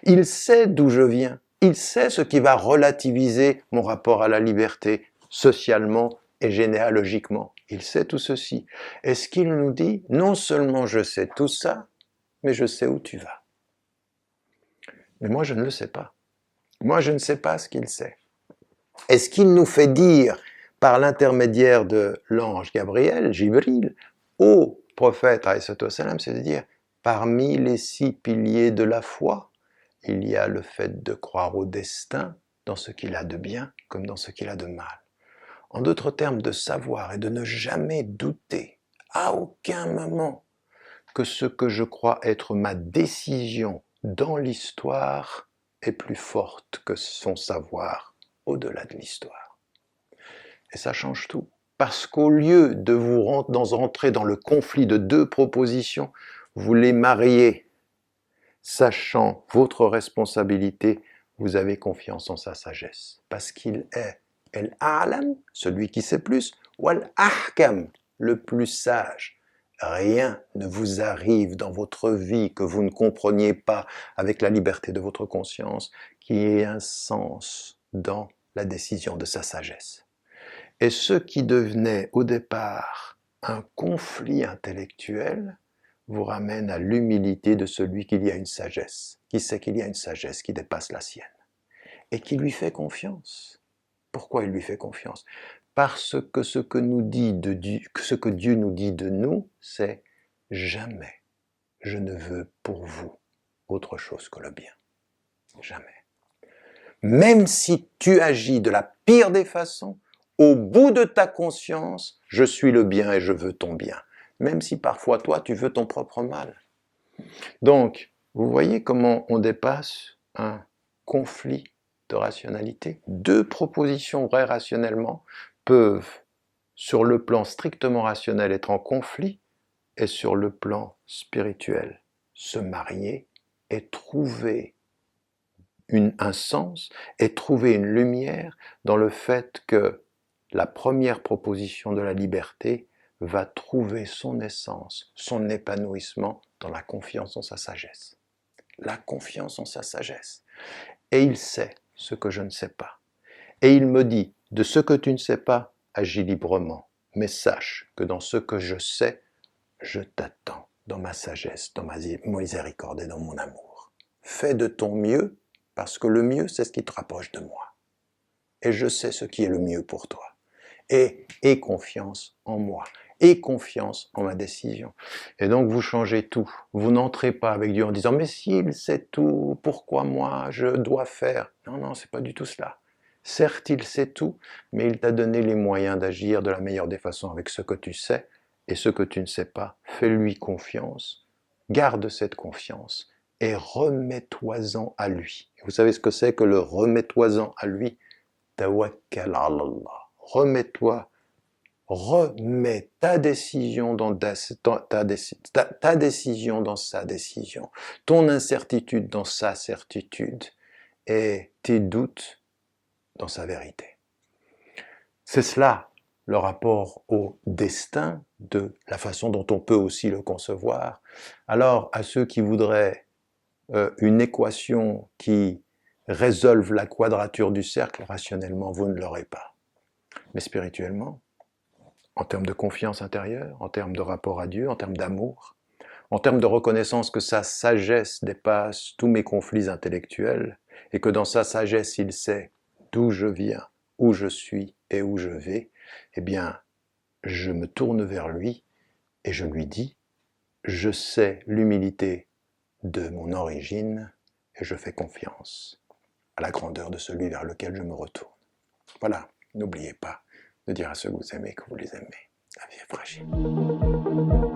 Il sait d'où je viens. Il sait ce qui va relativiser mon rapport à la liberté, socialement et généalogiquement. Il sait tout ceci. Et ce qu'il nous dit, non seulement je sais tout ça, mais je sais où tu vas. Mais moi je ne le sais pas. Moi je ne sais pas ce qu'il sait. Et ce qu'il nous fait dire par l'intermédiaire de l'ange Gabriel, Jibril, au prophète, c'est de dire, parmi les 6 piliers de la foi, il y a le fait de croire au destin dans ce qu'il a de bien comme dans ce qu'il a de mal. En d'autres termes, de savoir et de ne jamais douter, à aucun moment, que ce que je crois être ma décision dans l'histoire est plus forte que son savoir au-delà de l'histoire. Et ça change tout. Parce qu'au lieu de vous rentrer dans le conflit de 2 propositions, vous les mariez. Sachant votre responsabilité, vous avez confiance en sa sagesse. Parce qu'il est El-A'lam, celui qui sait plus, ou Al-Ahkam, le plus sage. Rien ne vous arrive dans votre vie que vous ne compreniez pas avec la liberté de votre conscience, qui ait un sens dans la décision de sa sagesse. Et ce qui devenait au départ un conflit intellectuel vous ramène à l'humilité de celui qui y a une sagesse, qui sait qu'il y a une sagesse qui dépasse la sienne, et qui lui fait confiance. Pourquoi il lui fait confiance ? Parce que ce que Dieu nous dit de nous, c'est « jamais je ne veux pour vous autre chose que le bien. » Jamais. Même si tu agis de la pire des façons, au bout de ta conscience, je suis le bien et je veux ton bien. Même si parfois toi, tu veux ton propre mal. Donc, vous voyez comment on dépasse un conflit de rationalité. 2 propositions vraies rationnellement peuvent, sur le plan strictement rationnel, être en conflit et sur le plan spirituel, se marier et trouver un sens et trouver une lumière dans le fait que la première proposition de la liberté va trouver son essence, son épanouissement dans la confiance en sa sagesse. La confiance en sa sagesse. Et il sait ce que je ne sais pas. Et il me dit, de ce que tu ne sais pas, agis librement, mais sache que dans ce que je sais, je t'attends dans ma sagesse, dans ma miséricorde et dans mon amour. Fais de ton mieux, parce que le mieux, c'est ce qui te rapproche de moi. Et je sais ce qui est le mieux pour toi. Et aie confiance en moi. Aie confiance en ma décision. Et donc vous changez tout. Vous n'entrez pas avec Dieu en disant « mais s'il sait tout, pourquoi moi je dois faire ?» Non, non, c'est pas du tout cela. Certes, il sait tout, mais il t'a donné les moyens d'agir de la meilleure des façons avec ce que tu sais et ce que tu ne sais pas. Fais-lui confiance, garde cette confiance et remets-toi-en à lui. Et vous savez ce que c'est que le remets-toi-en à lui? Tawakkal ala Allah. Remets-toi, remets ta décision dans ta décision dans sa décision, ton incertitude dans sa certitude et tes doutes dans sa vérité. C'est cela le rapport au destin de la façon dont on peut aussi le concevoir. Alors à ceux qui voudraient une équation qui résolve la quadrature du cercle, rationnellement vous ne l'aurez pas. Mais spirituellement, en termes de confiance intérieure, en termes de rapport à Dieu, en termes d'amour, en termes de reconnaissance que sa sagesse dépasse tous mes conflits intellectuels et que dans sa sagesse il sait d'où je viens, où je suis et où je vais, eh bien, je me tourne vers lui et je lui dis, je sais l'humilité de mon origine et je fais confiance à la grandeur de celui vers lequel je me retourne. Voilà, n'oubliez pas de dire à ceux que vous aimez que vous les aimez. La vie est fragile.